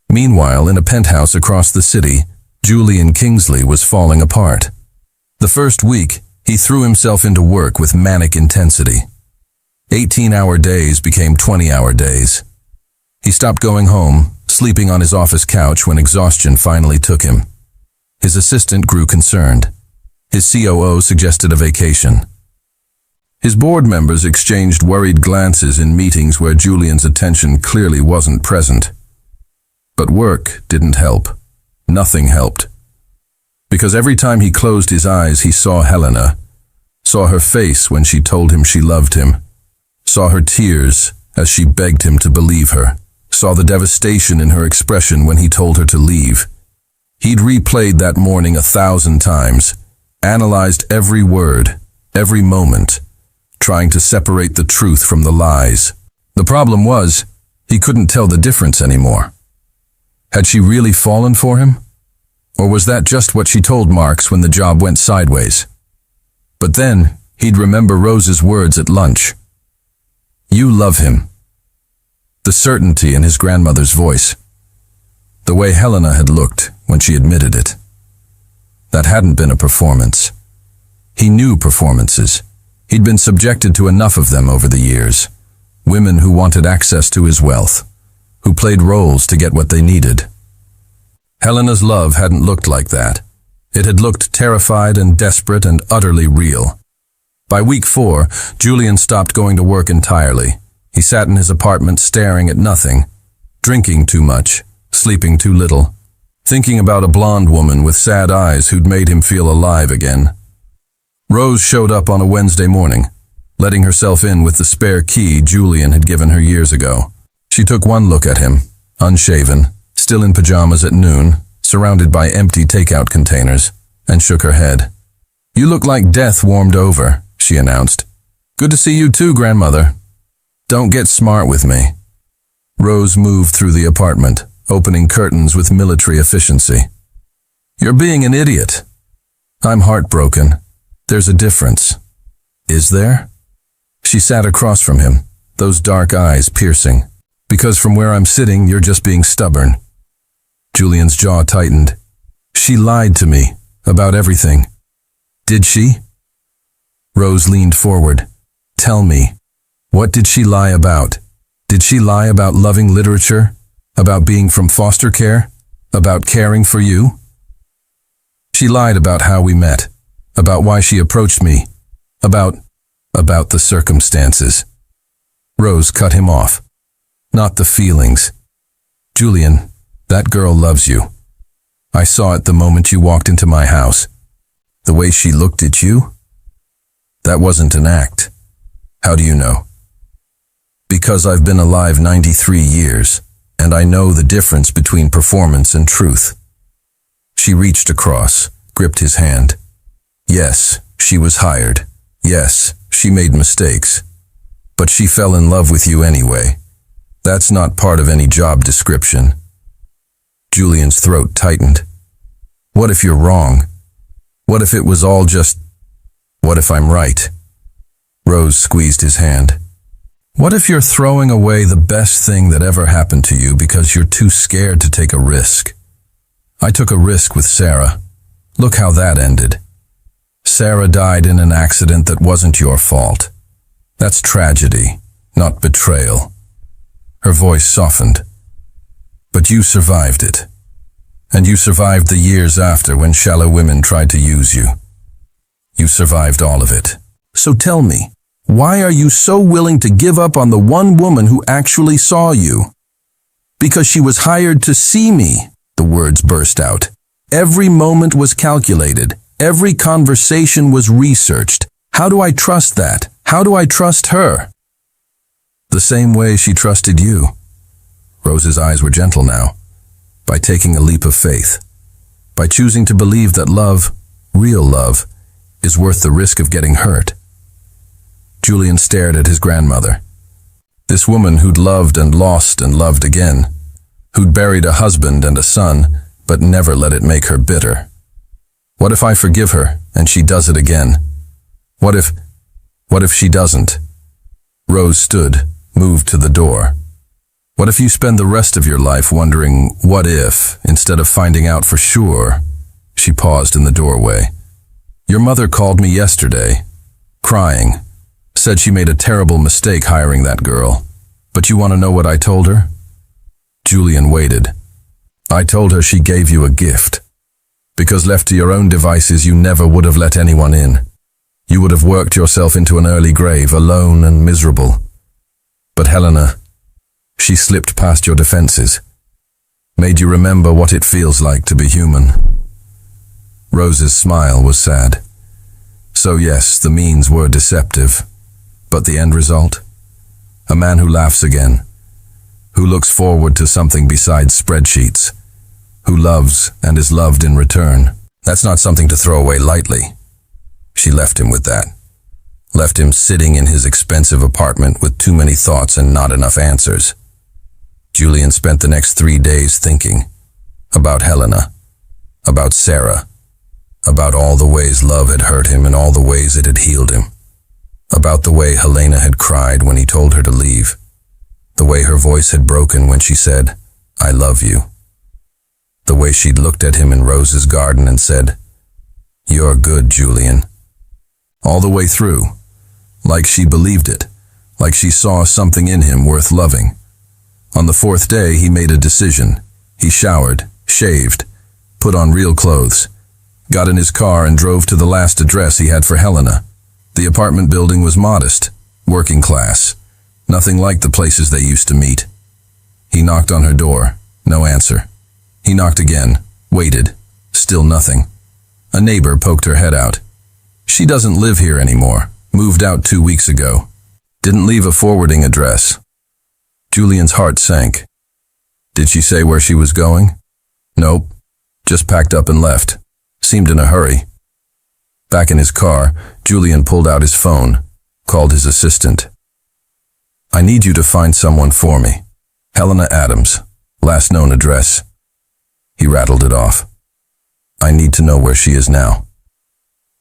Meanwhile, in a penthouse across the city, Julian Kingsley was falling apart. The first week, he threw himself into work with manic intensity. 18-hour days became 20-hour days. He stopped going home, sleeping on his office couch when exhaustion finally took him. His assistant grew concerned. His COO suggested a vacation. His board members exchanged worried glances in meetings where Julian's attention clearly wasn't present. But work didn't help. Nothing helped. Because every time he closed his eyes, he saw Helena, saw her face when she told him she loved him, saw her tears as she begged him to believe her, saw the devastation in her expression when he told her to leave. He'd replayed that morning 1,000 times, analyzed every word, every moment, trying to separate the truth from the lies. The problem was, he couldn't tell the difference anymore. Had she really fallen for him? Or was that just what she told Marks when the job went sideways? But then, he'd remember Rose's words at lunch. "You love him." The certainty in his grandmother's voice. The way Helena had looked when she admitted it. That hadn't been a performance. He knew performances. He'd been subjected to enough of them over the years. Women who wanted access to his wealth, who played roles to get what they needed. Helena's love hadn't looked like that. It had looked terrified and desperate and utterly real. By week 4, Julian stopped going to work entirely. He sat in his apartment staring at nothing, drinking too much, sleeping too little, thinking about a blonde woman with sad eyes who'd made him feel alive again. Rose showed up on a Wednesday morning, letting herself in with the spare key Julian had given her years ago. She took one look at him, unshaven, still in pajamas at noon, surrounded by empty takeout containers, and shook her head. "You look like death warmed over," she announced. "Good to see you too, grandmother." "Don't get smart with me." Rose moved through the apartment, opening curtains with military efficiency. "You're being an idiot." "I'm heartbroken. There's a difference." "Is there?" She sat across from him, those dark eyes piercing. "Because from where I'm sitting, you're just being stubborn." Julian's jaw tightened. "She lied to me about everything." "Did she?" Rose leaned forward. "Tell me, what did she lie about? Did she lie about loving literature? About being from foster care? About caring for you?" "She lied about how we met, about why she approached me, about the circumstances." Rose cut him off. "Not the feelings. Julian, that girl loves you. I saw it the moment you walked into my house. The way she looked at you? That wasn't an act. How do you know?" "Because I've been alive 93 years, and I know the difference between performance and truth." She reached across, gripped his hand. "Yes, she was hired. Yes, she made mistakes. But she fell in love with you anyway. That's not part of any job description." Julian's throat tightened. "What if you're wrong? What if it was all just... What if I'm right?" Rose squeezed his hand. "What if you're throwing away the best thing that ever happened to you because you're too scared to take a risk? I took a risk with Sarah. Look how that ended. Sarah died in an accident that wasn't your fault. That's tragedy, not betrayal." Her voice softened. "But you survived it. And you survived the years after when shallow women tried to use you. You survived all of it. So tell me, why are you so willing to give up on the one woman who actually saw you?" "Because she was hired to see me," the words burst out. "Every moment was calculated. Every conversation was researched. How do I trust that? How do I trust her?" "The same way she trusted you." Rose's eyes were gentle now. "By taking a leap of faith. By choosing to believe that love, real love, is worth the risk of getting hurt." Julian stared at his grandmother. This woman who'd loved and lost and loved again. Who'd buried a husband and a son, but never let it make her bitter. What if I forgive her and she does it again? What if she doesn't? Rose stood, moved to the door. What if you spend the rest of your life wondering, what if, instead of finding out for sure? She paused in the doorway. "Your mother called me yesterday, crying, said she made a terrible mistake hiring that girl. But you want to know what I told her?" Julian waited. "I told her she gave you a gift. Because left to your own devices, you never would have let anyone in. You would have worked yourself into an early grave, alone and miserable. But Helena, she slipped past your defenses, made you remember what it feels like to be human." Rose's smile was sad. "So yes, the means were deceptive. But the end result? A man who laughs again, who looks forward to something besides spreadsheets, who loves and is loved in return. That's not something to throw away lightly." She left him with that. Left him sitting in his expensive apartment with too many thoughts and not enough answers. Julian spent the next 3 days thinking about Helena, about Sarah, about all the ways love had hurt him and all the ways it had healed him. About the way Helena had cried when he told her to leave. The way her voice had broken when she said, "I love you." The way she'd looked at him in Rose's garden and said, "You're good, Julian." All the way through, like she believed it, like she saw something in him worth loving. On the 4th day, he made a decision. He showered, shaved, put on real clothes, got in his car and drove to the last address he had for Helena. The apartment building was modest, working class, nothing like the places they used to meet. He knocked on her door, no answer. He knocked again, waited, still nothing. A neighbor poked her head out. She doesn't live here anymore. Moved out 2 weeks ago. Didn't leave a forwarding address. Julian's heart sank. Did she say where she was going? Nope. Just packed up and left. Seemed in a hurry. Back in his car, Julian pulled out his phone, called his assistant. I need you to find someone for me. Helena Adams, last known address. He rattled it off. I need to know where she is now.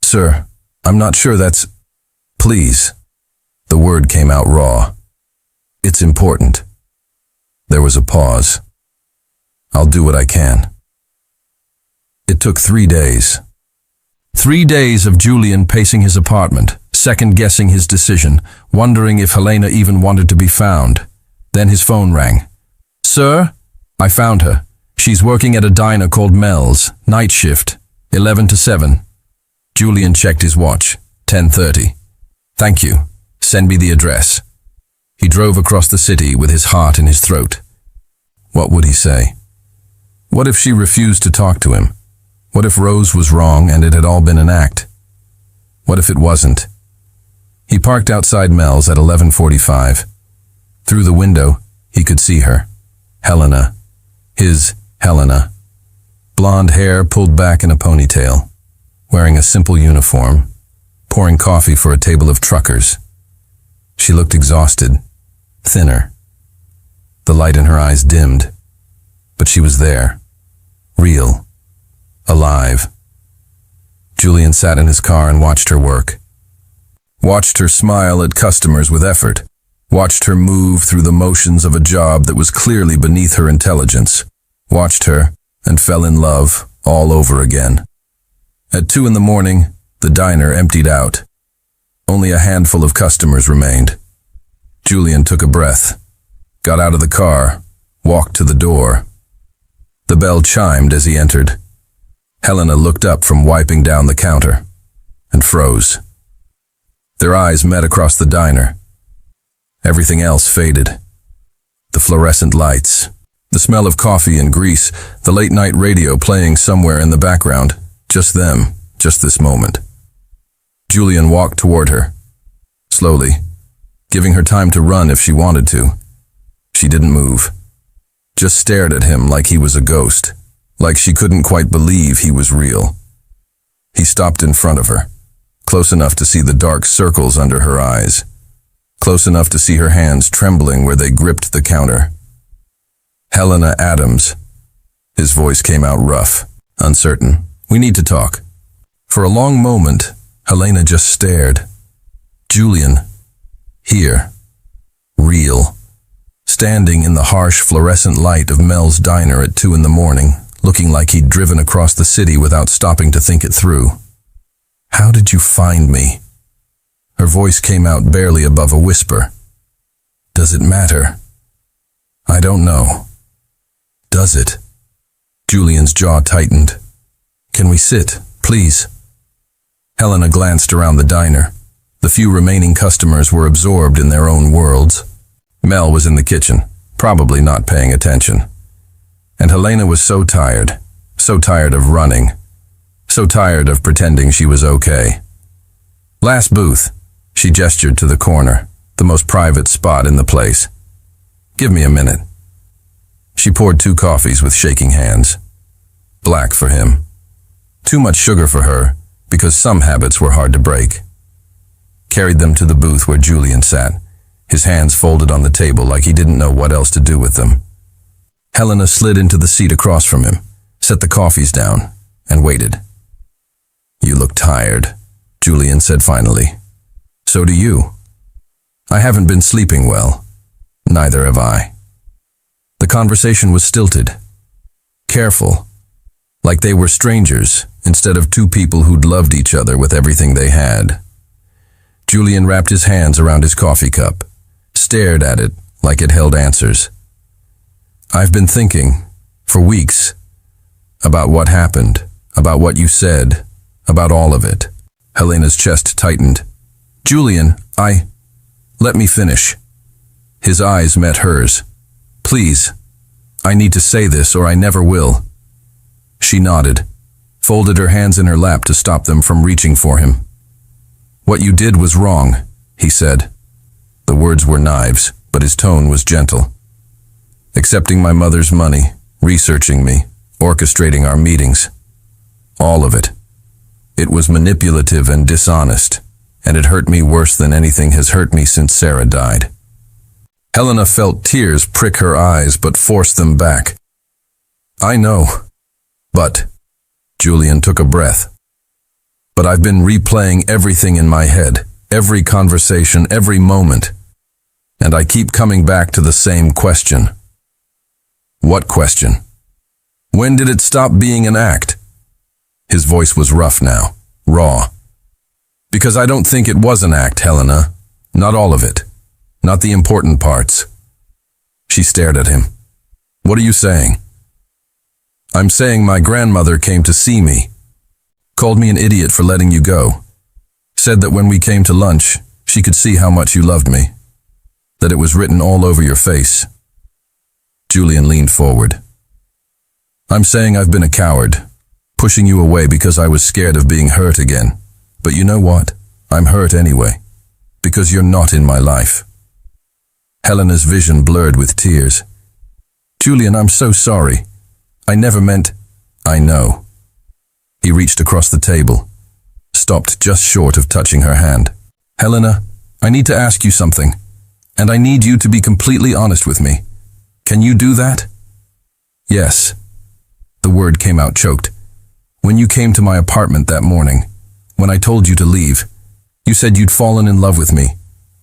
Sir, I'm not sure that's... Please. The word came out raw. It's important. There was a pause. I'll do what I can. It took 3 days. 3 days of Julian pacing his apartment, second-guessing his decision, wondering if Helena even wanted to be found. Then his phone rang. Sir, I found her. She's working at a diner called Mel's, night shift, 11 to 7. Julian checked his watch, 10:30. Thank you. Send me the address. He drove across the city with his heart in his throat. What would he say? What if she refused to talk to him? What if Rose was wrong and it had all been an act? What if it wasn't? He parked outside Mel's at 11:45. Through the window, he could see her. Helena. His Helena. Blonde hair pulled back in a ponytail. Wearing a simple uniform. Pouring coffee for a table of truckers. She looked exhausted. Thinner. The light in her eyes dimmed. But she was there. Real. Alive. Julian sat in his car and watched her work. Watched her smile at customers with effort. Watched her move through the motions of a job that was clearly beneath her intelligence. Watched her and fell in love all over again. At 2 a.m, the diner emptied out. Only a handful of customers remained. Julian took a breath, got out of the car, walked to the door. The bell chimed as he entered. Helena looked up from wiping down the counter and froze. Their eyes met across the diner. Everything else faded. The fluorescent lights, the smell of coffee and grease, the late-night radio playing somewhere in the background. Just them, just this moment. Julian walked toward her, slowly, giving her time to run if she wanted to. She didn't move, just stared at him like he was a ghost, like she couldn't quite believe he was real. He stopped in front of her, close enough to see the dark circles under her eyes, close enough to see her hands trembling where they gripped the counter. Helena Adams. His voice came out rough, uncertain. We need to talk. For a long moment, Helena just stared. Julian. Here. Real. Standing in the harsh fluorescent light of Mel's diner at 2 a.m, looking like he'd driven across the city without stopping to think it through. How did you find me? Her voice came out barely above a whisper. Does it matter? I don't know. Does it? Julian's jaw tightened. Can we sit, please? Helena glanced around the diner. The few remaining customers were absorbed in their own worlds. Mel was in the kitchen, probably not paying attention. And Helena was so tired of running, so tired of pretending she was okay. Last booth, she gestured to the corner, the most private spot in the place. Give me a minute. She poured 2 coffees with shaking hands. Black for him. Too much sugar for her, because some habits were hard to break. Carried them to the booth where Julian sat, his hands folded on the table like he didn't know what else to do with them. Helena slid into the seat across from him, set the coffees down, and waited. You look tired, Julian said finally. So do you. I haven't been sleeping well. Neither have I. The conversation was stilted. Careful. Like they were strangers, instead of 2 people who'd loved each other with everything they had. Julian wrapped his hands around his coffee cup, stared at it like it held answers. I've been thinking, for weeks, about what happened, about what you said, about all of it. Helena's chest tightened. Julian, let me finish. His eyes met hers. Please, I need to say this or I never will. She nodded, folded her hands in her lap to stop them from reaching for him. "What you did was wrong," he said. The words were knives, but his tone was gentle. Accepting my mother's money, researching me, orchestrating our meetings. All of it. It was manipulative and dishonest, and it hurt me worse than anything has hurt me since Sarah died. Helena felt tears prick her eyes but forced them back. "I know. But," Julian took a breath, "but I've been replaying everything in my head, every conversation, every moment. And I keep coming back to the same question." "What question?" "When did it stop being an act?" His voice was rough now, raw. "Because I don't think it was an act, Helena. Not all of it. Not the important parts." She stared at him. "What are you saying?" "I'm saying my grandmother came to see me. Called me an idiot for letting you go. Said that when we came to lunch, she could see how much you loved me. That it was written all over your face." Julian leaned forward. "I'm saying I've been a coward, pushing you away because I was scared of being hurt again. But you know what? I'm hurt anyway, because you're not in my life." Helena's vision blurred with tears. "Julian, I'm so sorry. I never meant—" "I know." He reached across the table, stopped just short of touching her hand. "Helena, I need to ask you something, and I need you to be completely honest with me. Can you do that?" "Yes." The word came out choked. "When you came to my apartment that morning, when I told you to leave, you said you'd fallen in love with me,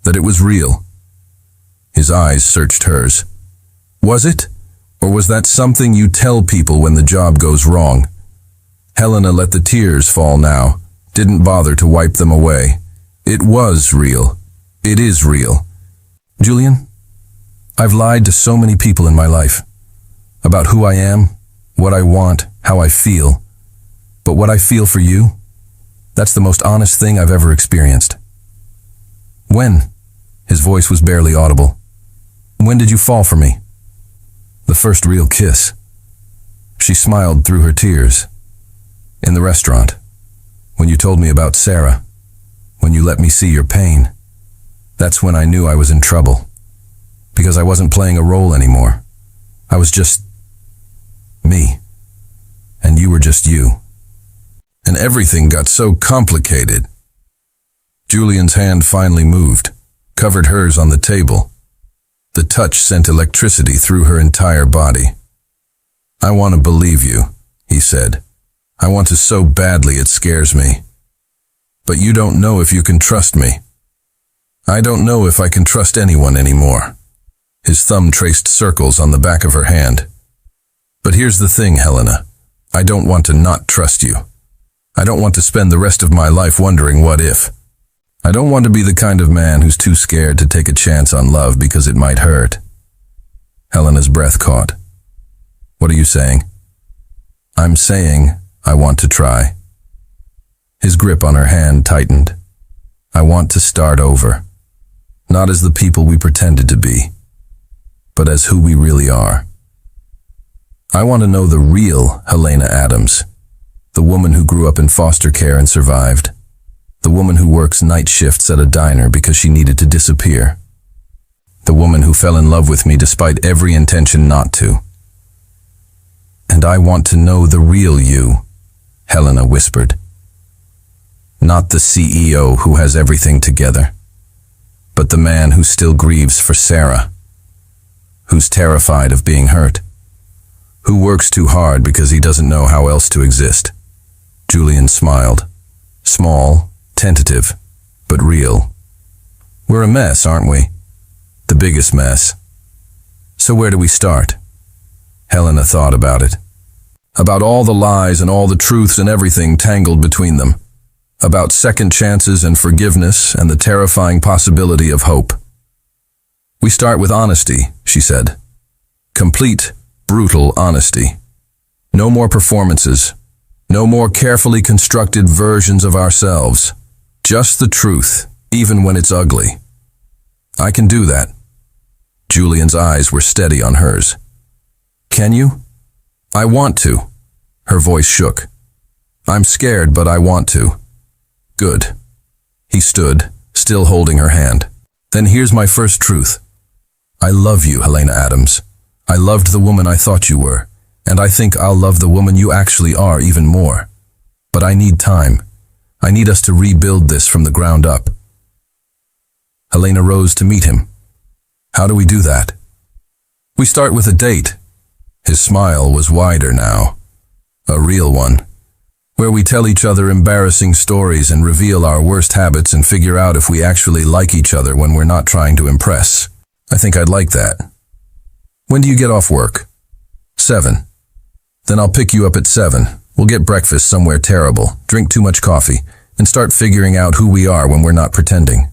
that it was real." His eyes searched hers. "Was it? Or was that something you tell people when the job goes wrong?" Helena let the tears fall now, didn't bother to wipe them away. "It was real. It is real. Julian, I've lied to so many people in my life. About who I am, what I want, how I feel. But what I feel for you, that's the most honest thing I've ever experienced." "When?" His voice was barely audible. "When did you fall for me?" "The first real kiss." She smiled through her tears. "In the restaurant. When you told me about Sarah. When you let me see your pain. That's when I knew I was in trouble. Because I wasn't playing a role anymore. I was just me. And you were just you." And everything got so complicated. Julian's hand finally moved, covered hers on the table. The touch sent electricity through her entire body. "I want to believe you," he said. "I want to so badly it scares me. But you don't know if you can trust me. I don't know if I can trust anyone anymore." His thumb traced circles on the back of her hand. "But here's the thing, Helena. I don't want to not trust you. I don't want to spend the rest of my life wondering what if. I don't want to be the kind of man who's too scared to take a chance on love because it might hurt." Helena's breath caught. "What are you saying?" "I'm saying I want to try." His grip on her hand tightened. "I want to start over. Not as the people we pretended to be, but as who we really are. I want to know the real Helena Adams, the woman who grew up in foster care and survived, the woman who works night shifts at a diner because she needed to disappear, the woman who fell in love with me despite every intention not to. And I want to know the real you," Helena whispered. "Not the CEO who has everything together, but the man who still grieves for Sarah, who's terrified of being hurt, who works too hard because he doesn't know how else to exist." Julian smiled. Small, tentative, but real. "We're a mess, aren't we? The biggest mess. So where do we start?" Helena thought about it. About all the lies and all the truths and everything tangled between them. About second chances and forgiveness and the terrifying possibility of hope. "We start with honesty," she said. "Complete, brutal honesty. No more performances. No more carefully constructed versions of ourselves. Just the truth, even when it's ugly. I can do that." Julian's eyes were steady on hers. "Can you?" "I want to." Her voice shook. "I'm scared, but I want to." "Good." He stood, still holding her hand. Then here's my first truth. I love you, Helena Adams. I loved the woman I thought you were, and I think I'll love the woman you actually are even more. But I need time. I need us to rebuild this from the ground up. Helena rose to meet him. How do we do that? We start with a date. His smile was wider now. A real one. Where we tell each other embarrassing stories and reveal our worst habits and figure out if we actually like each other when we're not trying to impress. I think I'd like that. When do you get off work? 7. Then I'll pick you up at 7. We'll get breakfast somewhere terrible, drink too much coffee, and start figuring out who we are when we're not pretending.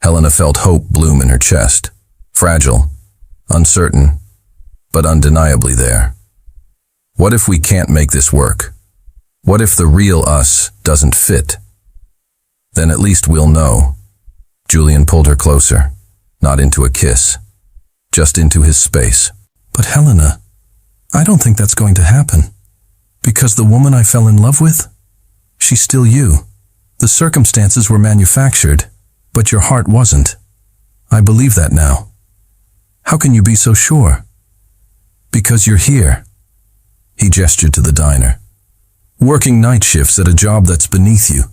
Helena felt hope bloom in her chest. Fragile, uncertain, but undeniably there. What if we can't make this work? What if the real us doesn't fit? Then at least we'll know. Julian pulled her closer, not into a kiss, just into his space. But Helena, I don't think that's going to happen. Because the woman I fell in love with, she's still you. The circumstances were manufactured, but your heart wasn't. I believe that now. How can you be so sure? Because you're here. He gestured to the diner. Working night shifts at a job that's beneath you.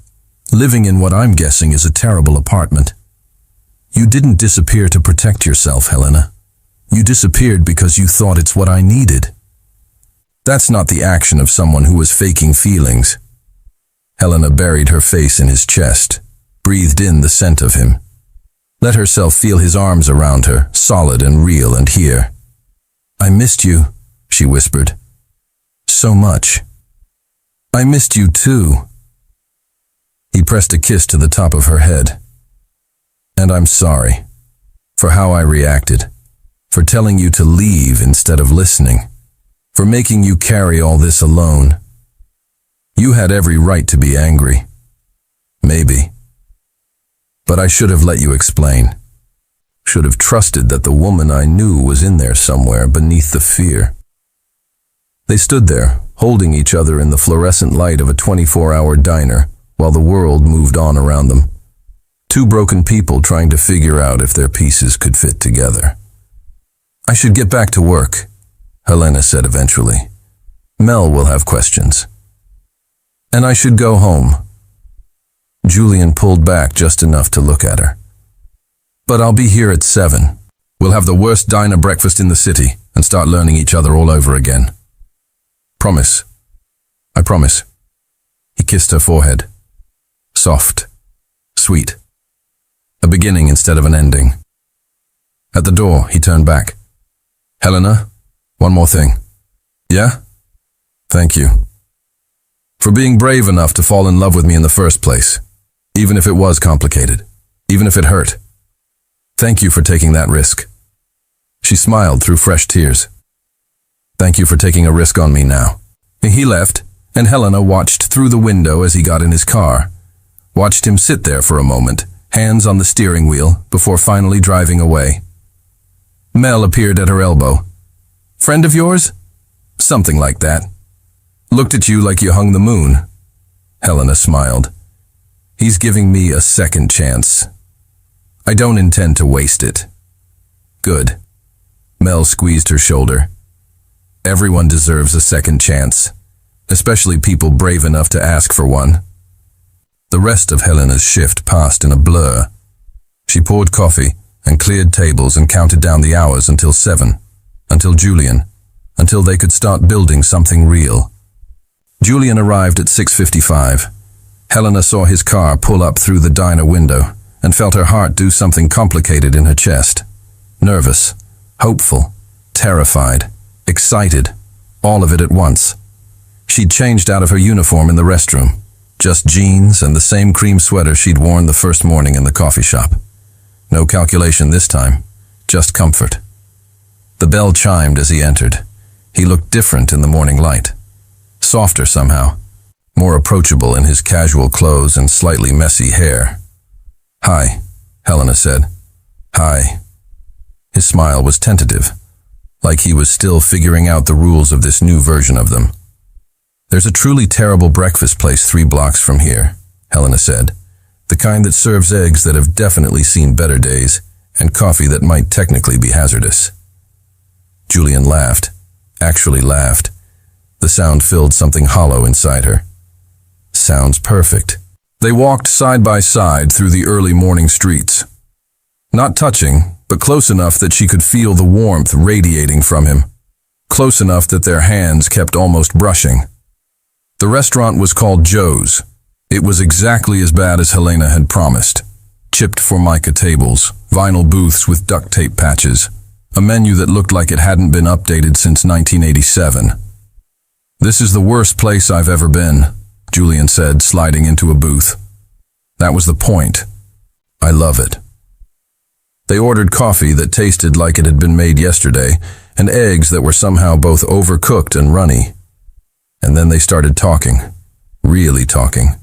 Living in what I'm guessing is a terrible apartment. You didn't disappear to protect yourself, Helena. You disappeared because you thought it's what I needed. That's not the action of someone who was faking feelings. Helena buried her face in his chest, breathed in the scent of him. Let herself feel his arms around her, solid and real and here. I missed you, she whispered. So much. I missed you too. He pressed a kiss to the top of her head. And I'm sorry for how I reacted, for telling you to leave instead of listening, for making you carry all this alone. You had every right to be angry. Maybe. But I should have let you explain. Should have trusted that the woman I knew was in there somewhere beneath the fear. They stood there, holding each other in the fluorescent light of a 24-hour diner, while the world moved on around them. Two broken people trying to figure out if their pieces could fit together. I should get back to work, Helena said eventually. Mel will have questions. And I should go home. Julian pulled back just enough to look at her. But I'll be here at 7. We'll have the worst diner breakfast in the city and start learning each other all over again. Promise. I promise. He kissed her forehead. Soft. Sweet. A beginning instead of an ending. At the door, he turned back. Helena, one more thing. Yeah? Thank you. For being brave enough to fall in love with me in the first place. Even if it was complicated. Even if it hurt. Thank you for taking that risk. She smiled through fresh tears. Thank you for taking a risk on me now. He left, and Helena watched through the window as he got in his car. Watched him sit there for a moment, hands on the steering wheel, before finally driving away. Mel appeared at her elbow. Friend of yours? Something like that. Looked at you like you hung the moon. Helena smiled. He's giving me a second chance. I don't intend to waste it. Good. Mel squeezed her shoulder. Everyone deserves a second chance, especially people brave enough to ask for one. The rest of Helena's shift passed in a blur. She poured coffee and cleared tables and counted down the hours until 7, until Julian, until they could start building something real. Julian arrived at 6:55. Helena saw his car pull up through the diner window and felt her heart do something complicated in her chest. Nervous, hopeful, terrified, excited, all of it at once. She'd changed out of her uniform in the restroom, just jeans and the same cream sweater she'd worn the first morning in the coffee shop. No calculation this time, just comfort. The bell chimed as he entered. He looked different in the morning light. Softer somehow, more approachable in his casual clothes and slightly messy hair. Hi, Helena said. Hi. His smile was tentative, like he was still figuring out the rules of this new version of them. There's a truly terrible breakfast place 3 blocks from here, Helena said. The kind that serves eggs that have definitely seen better days, and coffee that might technically be hazardous. Julian laughed, actually laughed. The sound filled something hollow inside her. Sounds perfect. They walked side by side through the early morning streets. Not touching, but close enough that she could feel the warmth radiating from him. Close enough that their hands kept almost brushing. The restaurant was called Joe's. It was exactly as bad as Helena had promised. Chipped formica tables, vinyl booths with duct tape patches, a menu that looked like it hadn't been updated since 1987. "This is the worst place I've ever been," Julian said, sliding into a booth. "That was the point. I love it." They ordered coffee that tasted like it had been made yesterday, and eggs that were somehow both overcooked and runny. And then they started talking. Really talking.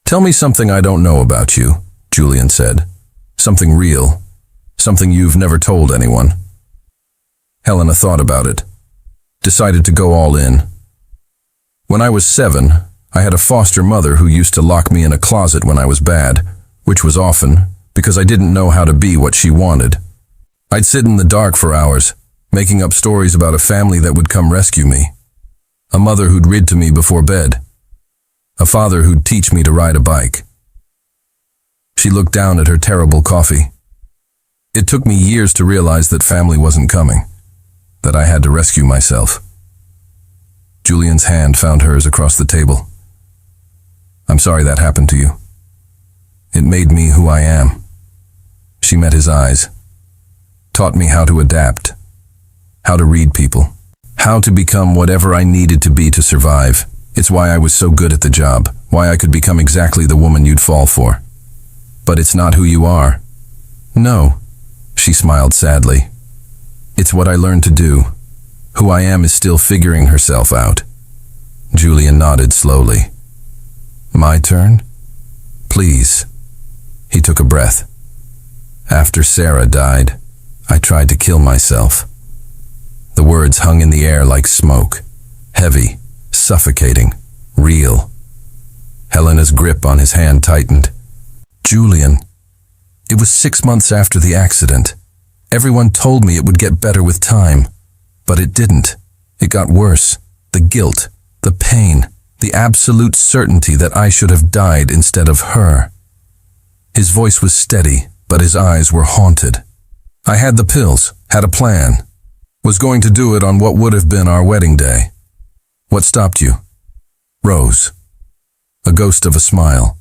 "Tell me something I don't know about you," Julian said. "Something real. Something you've never told anyone." Helena thought about it. Decided to go all in. "When I was 7, I had a foster mother who used to lock me in a closet when I was bad, which was often, because I didn't know how to be what she wanted. I'd sit in the dark for hours, making up stories about a family that would come rescue me. A mother who'd read to me before bed. A father who'd teach me to ride a bike." She looked down at her terrible coffee. "It took me years to realize that family wasn't coming, that I had to rescue myself." Julian's hand found hers across the table. "I'm sorry that happened to you. It made me who I am." She met his eyes. "Taught me how to adapt, how to read people, how to become whatever I needed to be to survive. It's why I was so good at the job, why I could become exactly the woman you'd fall for. But it's not who you are." "No," she smiled sadly. "It's what I learned to do. Who I am is still figuring herself out." Julian nodded slowly. "My turn? Please." He took a breath. "After Sarah died, I tried to kill myself." The words hung in the air like smoke. Heavy, suffocating, real. Helena's grip on his hand tightened. "Julian, it was 6 months after the accident. Everyone told me it would get better with time, but it didn't. It got worse. The guilt, the pain, the absolute certainty that I should have died instead of her." His voice was steady, but his eyes were haunted. "I had the pills, had a plan. Was going to do it on what would have been our wedding day. What stopped you?" "Rose." A ghost of a smile.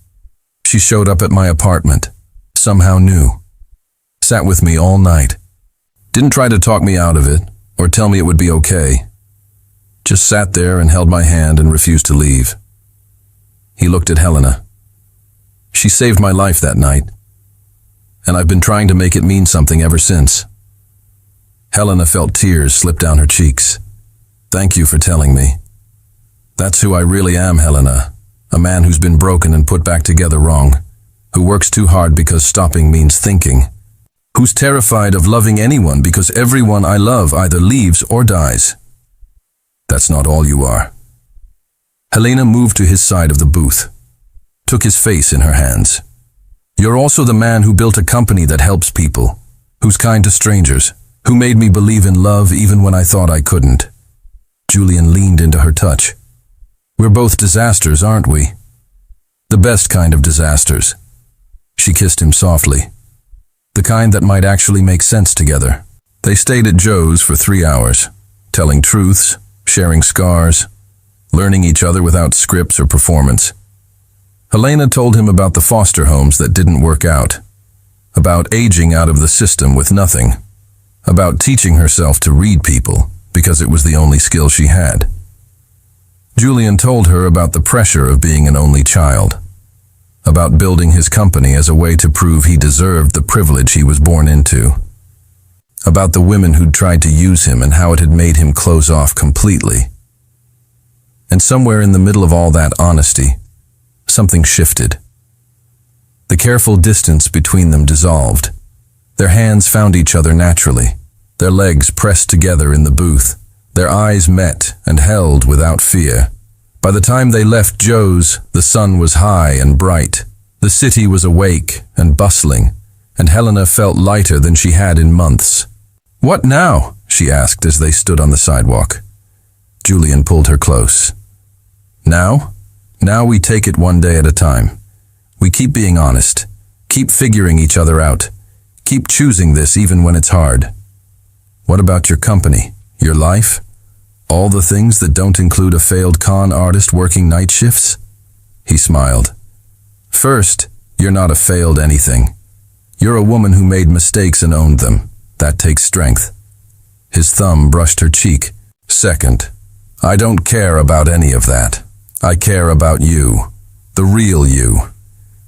"She showed up at my apartment. Somehow knew. Sat with me all night. Didn't try to talk me out of it, or tell me it would be okay. Just sat there and held my hand and refused to leave." He looked at Helena. "She saved my life that night, and I've been trying to make it mean something ever since." Helena felt tears slip down her cheeks. "Thank you for telling me. That's who I really am, Helena. A man who's been broken and put back together wrong, who works too hard because stopping means thinking, who's terrified of loving anyone because everyone I love either leaves or dies. That's not all you are." Helena moved to his side of the booth, took his face in her hands. "You're also the man who built a company that helps people, who's kind to strangers, who made me believe in love even when I thought I couldn't." Julian leaned into her touch. "We're both disasters, aren't we? The best kind of disasters." She kissed him softly. The kind that might actually make sense together. They stayed at Joe's for 3 hours, telling truths, sharing scars, learning each other without scripts or performance. Helena told him about the foster homes that didn't work out, about aging out of the system with nothing, about teaching herself to read people because it was the only skill she had. Julian told her about the pressure of being an only child, about building his company as a way to prove he deserved the privilege he was born into, about the women who'd tried to use him and how it had made him close off completely. And somewhere in the middle of all that honesty, something shifted. The careful distance between them dissolved. Their hands found each other naturally, their legs pressed together in the booth, their eyes met and held without fear. By the time they left Joe's, the sun was high and bright. The city was awake and bustling, and Helena felt lighter than she had in months. "What now?" she asked as they stood on the sidewalk. Julian pulled her close. "Now? Now we take it one day at a time. We keep being honest, keep figuring each other out, keep choosing this even when it's hard. What about your company, your life? All the things that don't include a failed con artist working night shifts?" He smiled. "First, you're not a failed anything. You're a woman who made mistakes and owned them. That takes strength." His thumb brushed her cheek. "Second, I don't care about any of that. I care about you, the real you.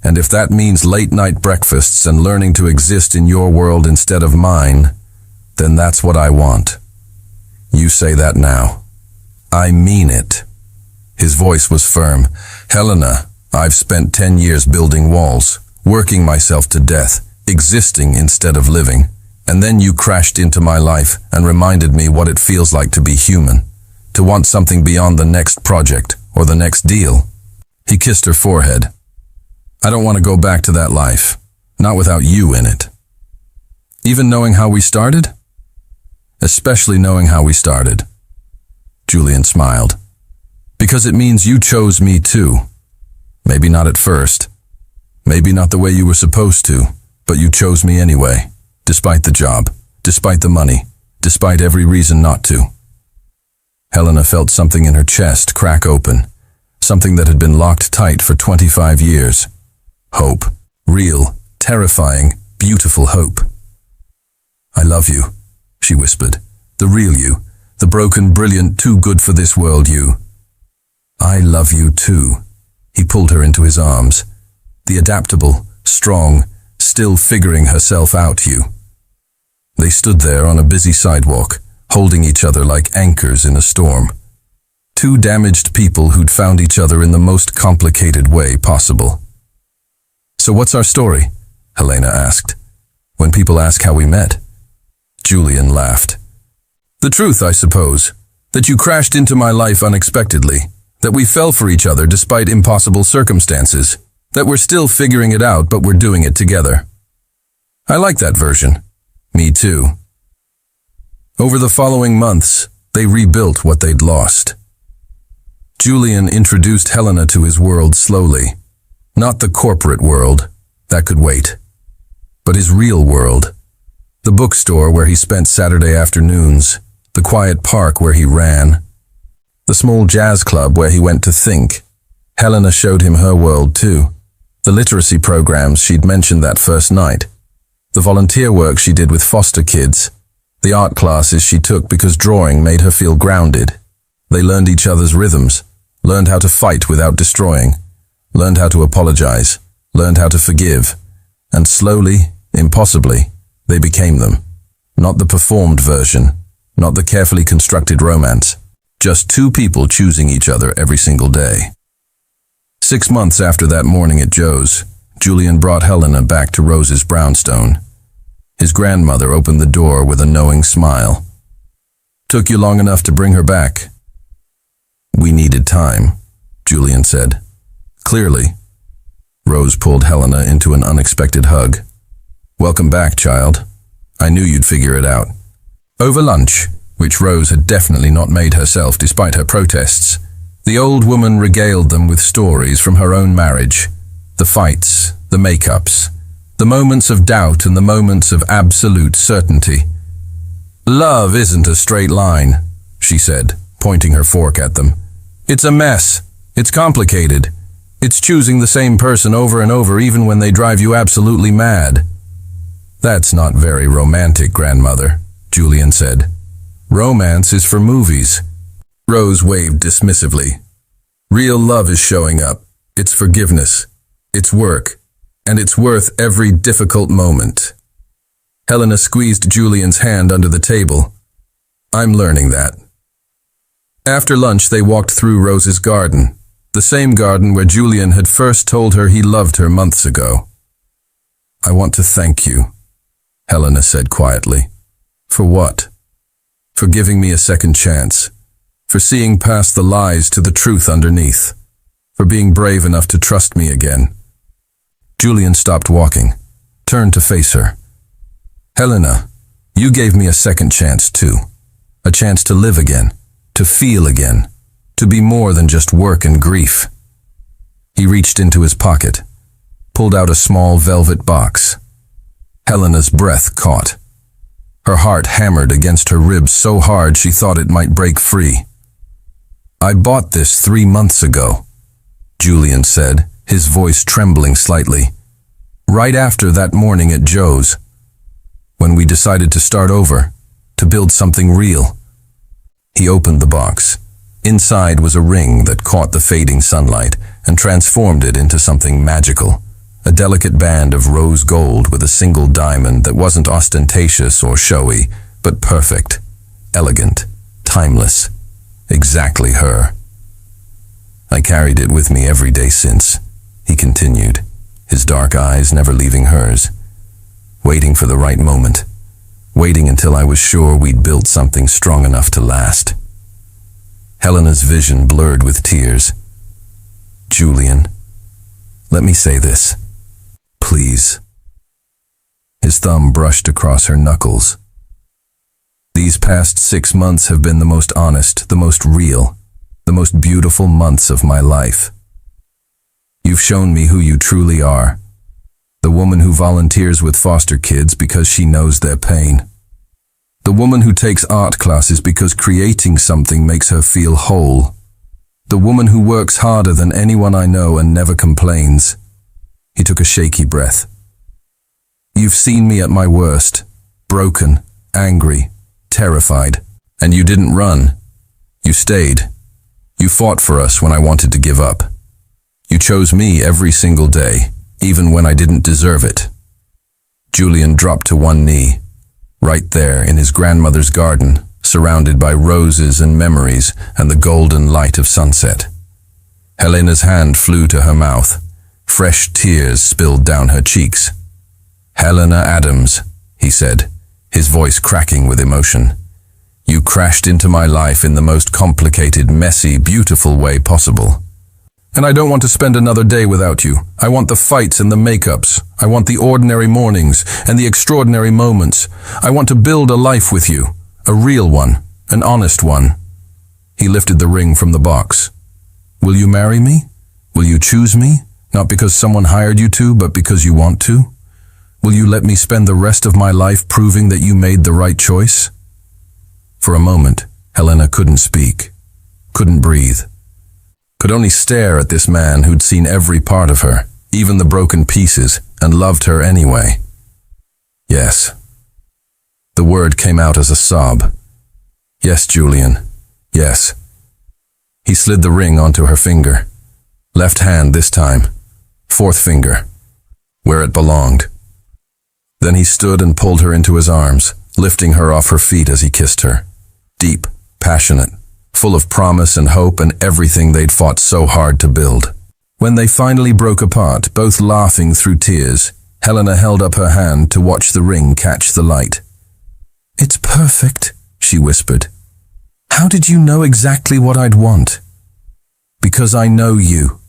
And if that means late-night breakfasts and learning to exist in your world instead of mine, then that's what I want. You say that now." "I mean it." His voice was firm. "Helena, I've spent 10 years building walls, working myself to death, existing instead of living. And then you crashed into my life and reminded me what it feels like to be human, to want something beyond the next project or the next deal." He kissed her forehead. "I don't want to go back to that life, not without you in it." "Even knowing how we started?" "Especially knowing how we started." Julian smiled. "Because it means you chose me too. Maybe not at first. Maybe not the way you were supposed to, but you chose me anyway, despite the job, despite the money, despite every reason not to." Helena felt something in her chest crack open, something that had been locked tight for 25 years. Hope. Real, terrifying, beautiful hope. "I love you," she whispered. "The real you, the broken, brilliant, too good for this world you." "I love you too." He pulled her into his arms. "The adaptable, strong, still figuring herself out you." They stood there on a busy sidewalk, holding each other like anchors in a storm. Two damaged people who'd found each other in the most complicated way possible. "So what's our story?" Helena asked. "When people ask how we met." Julian laughed. "The truth, I suppose, that you crashed into my life unexpectedly, that we fell for each other despite impossible circumstances, that we're still figuring it out but we're doing it together. I like that version. Me too." Over the following months, they rebuilt what they'd lost. Julian introduced Helena to his world slowly. Not the corporate world, that could wait, but his real world. The bookstore where he spent Saturday afternoons, the quiet park where he ran, the small jazz club where he went to think. Helena showed him her world too. The literacy programs she'd mentioned that first night, the volunteer work she did with foster kids, the art classes she took because drawing made her feel grounded. They learned each other's rhythms, learned how to fight without destroying, learned how to apologize, learned how to forgive, and slowly, impossibly, they became them. Not the performed version, not the carefully constructed romance, just two people choosing each other every single day. 6 months after that morning at Joe's, Julian brought Helena back to Rose's brownstone. His grandmother opened the door with a knowing smile. "Took you long enough to bring her back?" "We needed time," Julian said. "Clearly." Rose pulled Helena into an unexpected hug. "Welcome back, child. I knew you'd figure it out." Over lunch, which Rose had definitely not made herself despite her protests, the old woman regaled them with stories from her own marriage, the fights, the makeups, the moments of doubt and the moments of absolute certainty. "Love isn't a straight line," she said, pointing her fork at them. "It's a mess. It's complicated. It's choosing the same person over and over even when they drive you absolutely mad." "That's not very romantic, grandmother," Julian said. "Romance is for movies." Rose waved dismissively. "Real love is showing up. It's forgiveness. It's work. And it's worth every difficult moment." Helena squeezed Julian's hand under the table. "I'm learning that." After lunch, they walked through Rose's garden, the same garden where Julian had first told her he loved her months ago. "I want to thank you," Helena said quietly. "For what?" "For giving me a second chance. For seeing past the lies to the truth underneath. For being brave enough to trust me again." Julian stopped walking, turned to face her. Helena, you gave me a second chance too. A chance to live again, to feel again, to be more than just work and grief. He reached into his pocket, pulled out a small velvet box. Helena's breath caught. Her heart hammered against her ribs so hard she thought it might break free. I bought this 3 months ago, Julian said, his voice trembling slightly. Right after that morning at Joe's, when we decided to start over, to build something real. He opened the box. Inside was a ring that caught the fading sunlight and transformed it into something magical. A delicate band of rose gold with a single diamond that wasn't ostentatious or showy, but perfect, elegant, timeless. Exactly her. I carried it with me every day since, he continued, his dark eyes never leaving hers, waiting for the right moment, waiting until I was sure we'd built something strong enough to last. Helena's vision blurred with tears. Julian, let me say this. Please. His thumb brushed across her knuckles. These past 6 months have been the most honest, the most real, the most beautiful months of my life. You've shown me who you truly are. The woman who volunteers with foster kids because she knows their pain. The woman who takes art classes because creating something makes her feel whole. The woman who works harder than anyone I know and never complains. He took a shaky breath. You've seen me at my worst, broken, angry, terrified, and you didn't run. You stayed. You fought for us when I wanted to give up. You chose me every single day, even when I didn't deserve it. Julian dropped to one knee, right there in his grandmother's garden, surrounded by roses and memories and the golden light of sunset. Helena's hand flew to her mouth. Fresh tears spilled down her cheeks. Helena Adams, he said, his voice cracking with emotion. You crashed into my life in the most complicated, messy, beautiful way possible. And I don't want to spend another day without you. I want the fights and the makeups. I want the ordinary mornings and the extraordinary moments. I want to build a life with you, a real one, an honest one. He lifted the ring from the box. Will you marry me? Will you choose me? Not because someone hired you to, but because you want to? Will you let me spend the rest of my life proving that you made the right choice? For a moment, Helena couldn't speak, couldn't breathe, could only stare at this man who'd seen every part of her, even the broken pieces, and loved her anyway. Yes. The word came out as a sob. Yes, Julian. Yes. He slid the ring onto her finger. Left hand this time. 4th finger. Where it belonged. Then he stood and pulled her into his arms, lifting her off her feet as he kissed her. Deep, passionate, full of promise and hope and everything they'd fought so hard to build. When they finally broke apart, both laughing through tears, Helena held up her hand to watch the ring catch the light. It's perfect, she whispered. How did you know exactly what I'd want? Because I know you.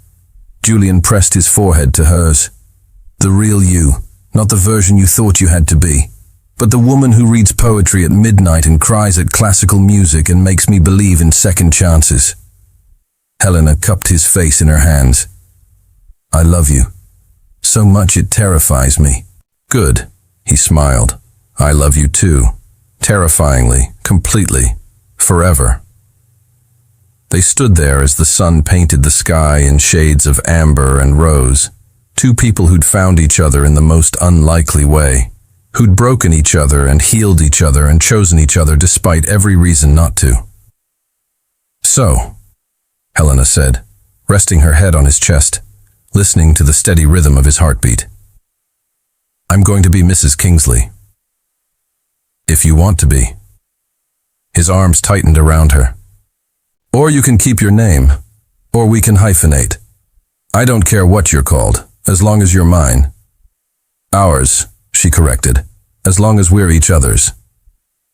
Julian pressed his forehead to hers. The real you, not the version you thought you had to be, but the woman who reads poetry at midnight and cries at classical music and makes me believe in second chances. Helena cupped his face in her hands. I love you. So much it terrifies me. Good, he smiled. I love you too. Terrifyingly, completely, forever. They stood there as the sun painted the sky in shades of amber and rose. Two people who'd found each other in the most unlikely way. Who'd broken each other and healed each other and chosen each other despite every reason not to. So, Helena said, resting her head on his chest, listening to the steady rhythm of his heartbeat. I'm going to be Mrs. Kingsley. If you want to be. His arms tightened around her. Or you can keep your name, or we can hyphenate. I don't care what you're called, as long as you're mine. Ours, she corrected, as long as we're each other's.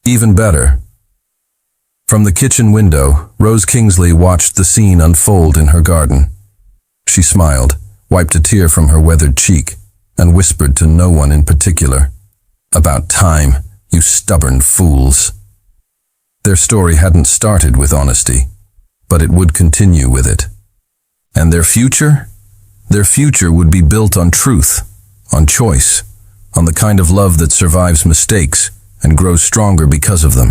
Even better. From the kitchen window, Rose Kingsley watched the scene unfold in her garden. She smiled, wiped a tear from her weathered cheek, and whispered to no one in particular. "About time, you stubborn fools." Their story hadn't started with honesty, but it would continue with it. And their future? Their future would be built on truth, on choice, on the kind of love that survives mistakes and grows stronger because of them.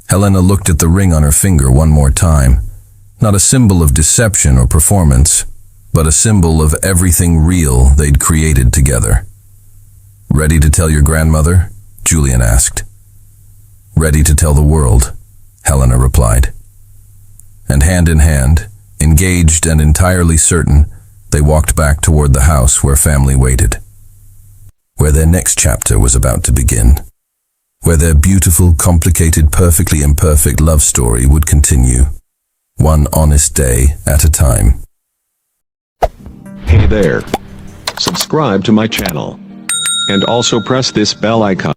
Helena looked at the ring on her finger one more time, not a symbol of deception or performance, but a symbol of everything real they'd created together. "Ready to tell your grandmother?" Julian asked. "Ready to tell the world," Helena replied. And hand in hand, engaged and entirely certain, they walked back toward the house where family waited, where their next chapter was about to begin, where their beautiful, complicated, perfectly imperfect love story would continue, one honest day at a time. Hey there. Subscribe to my channel. And also press this bell icon.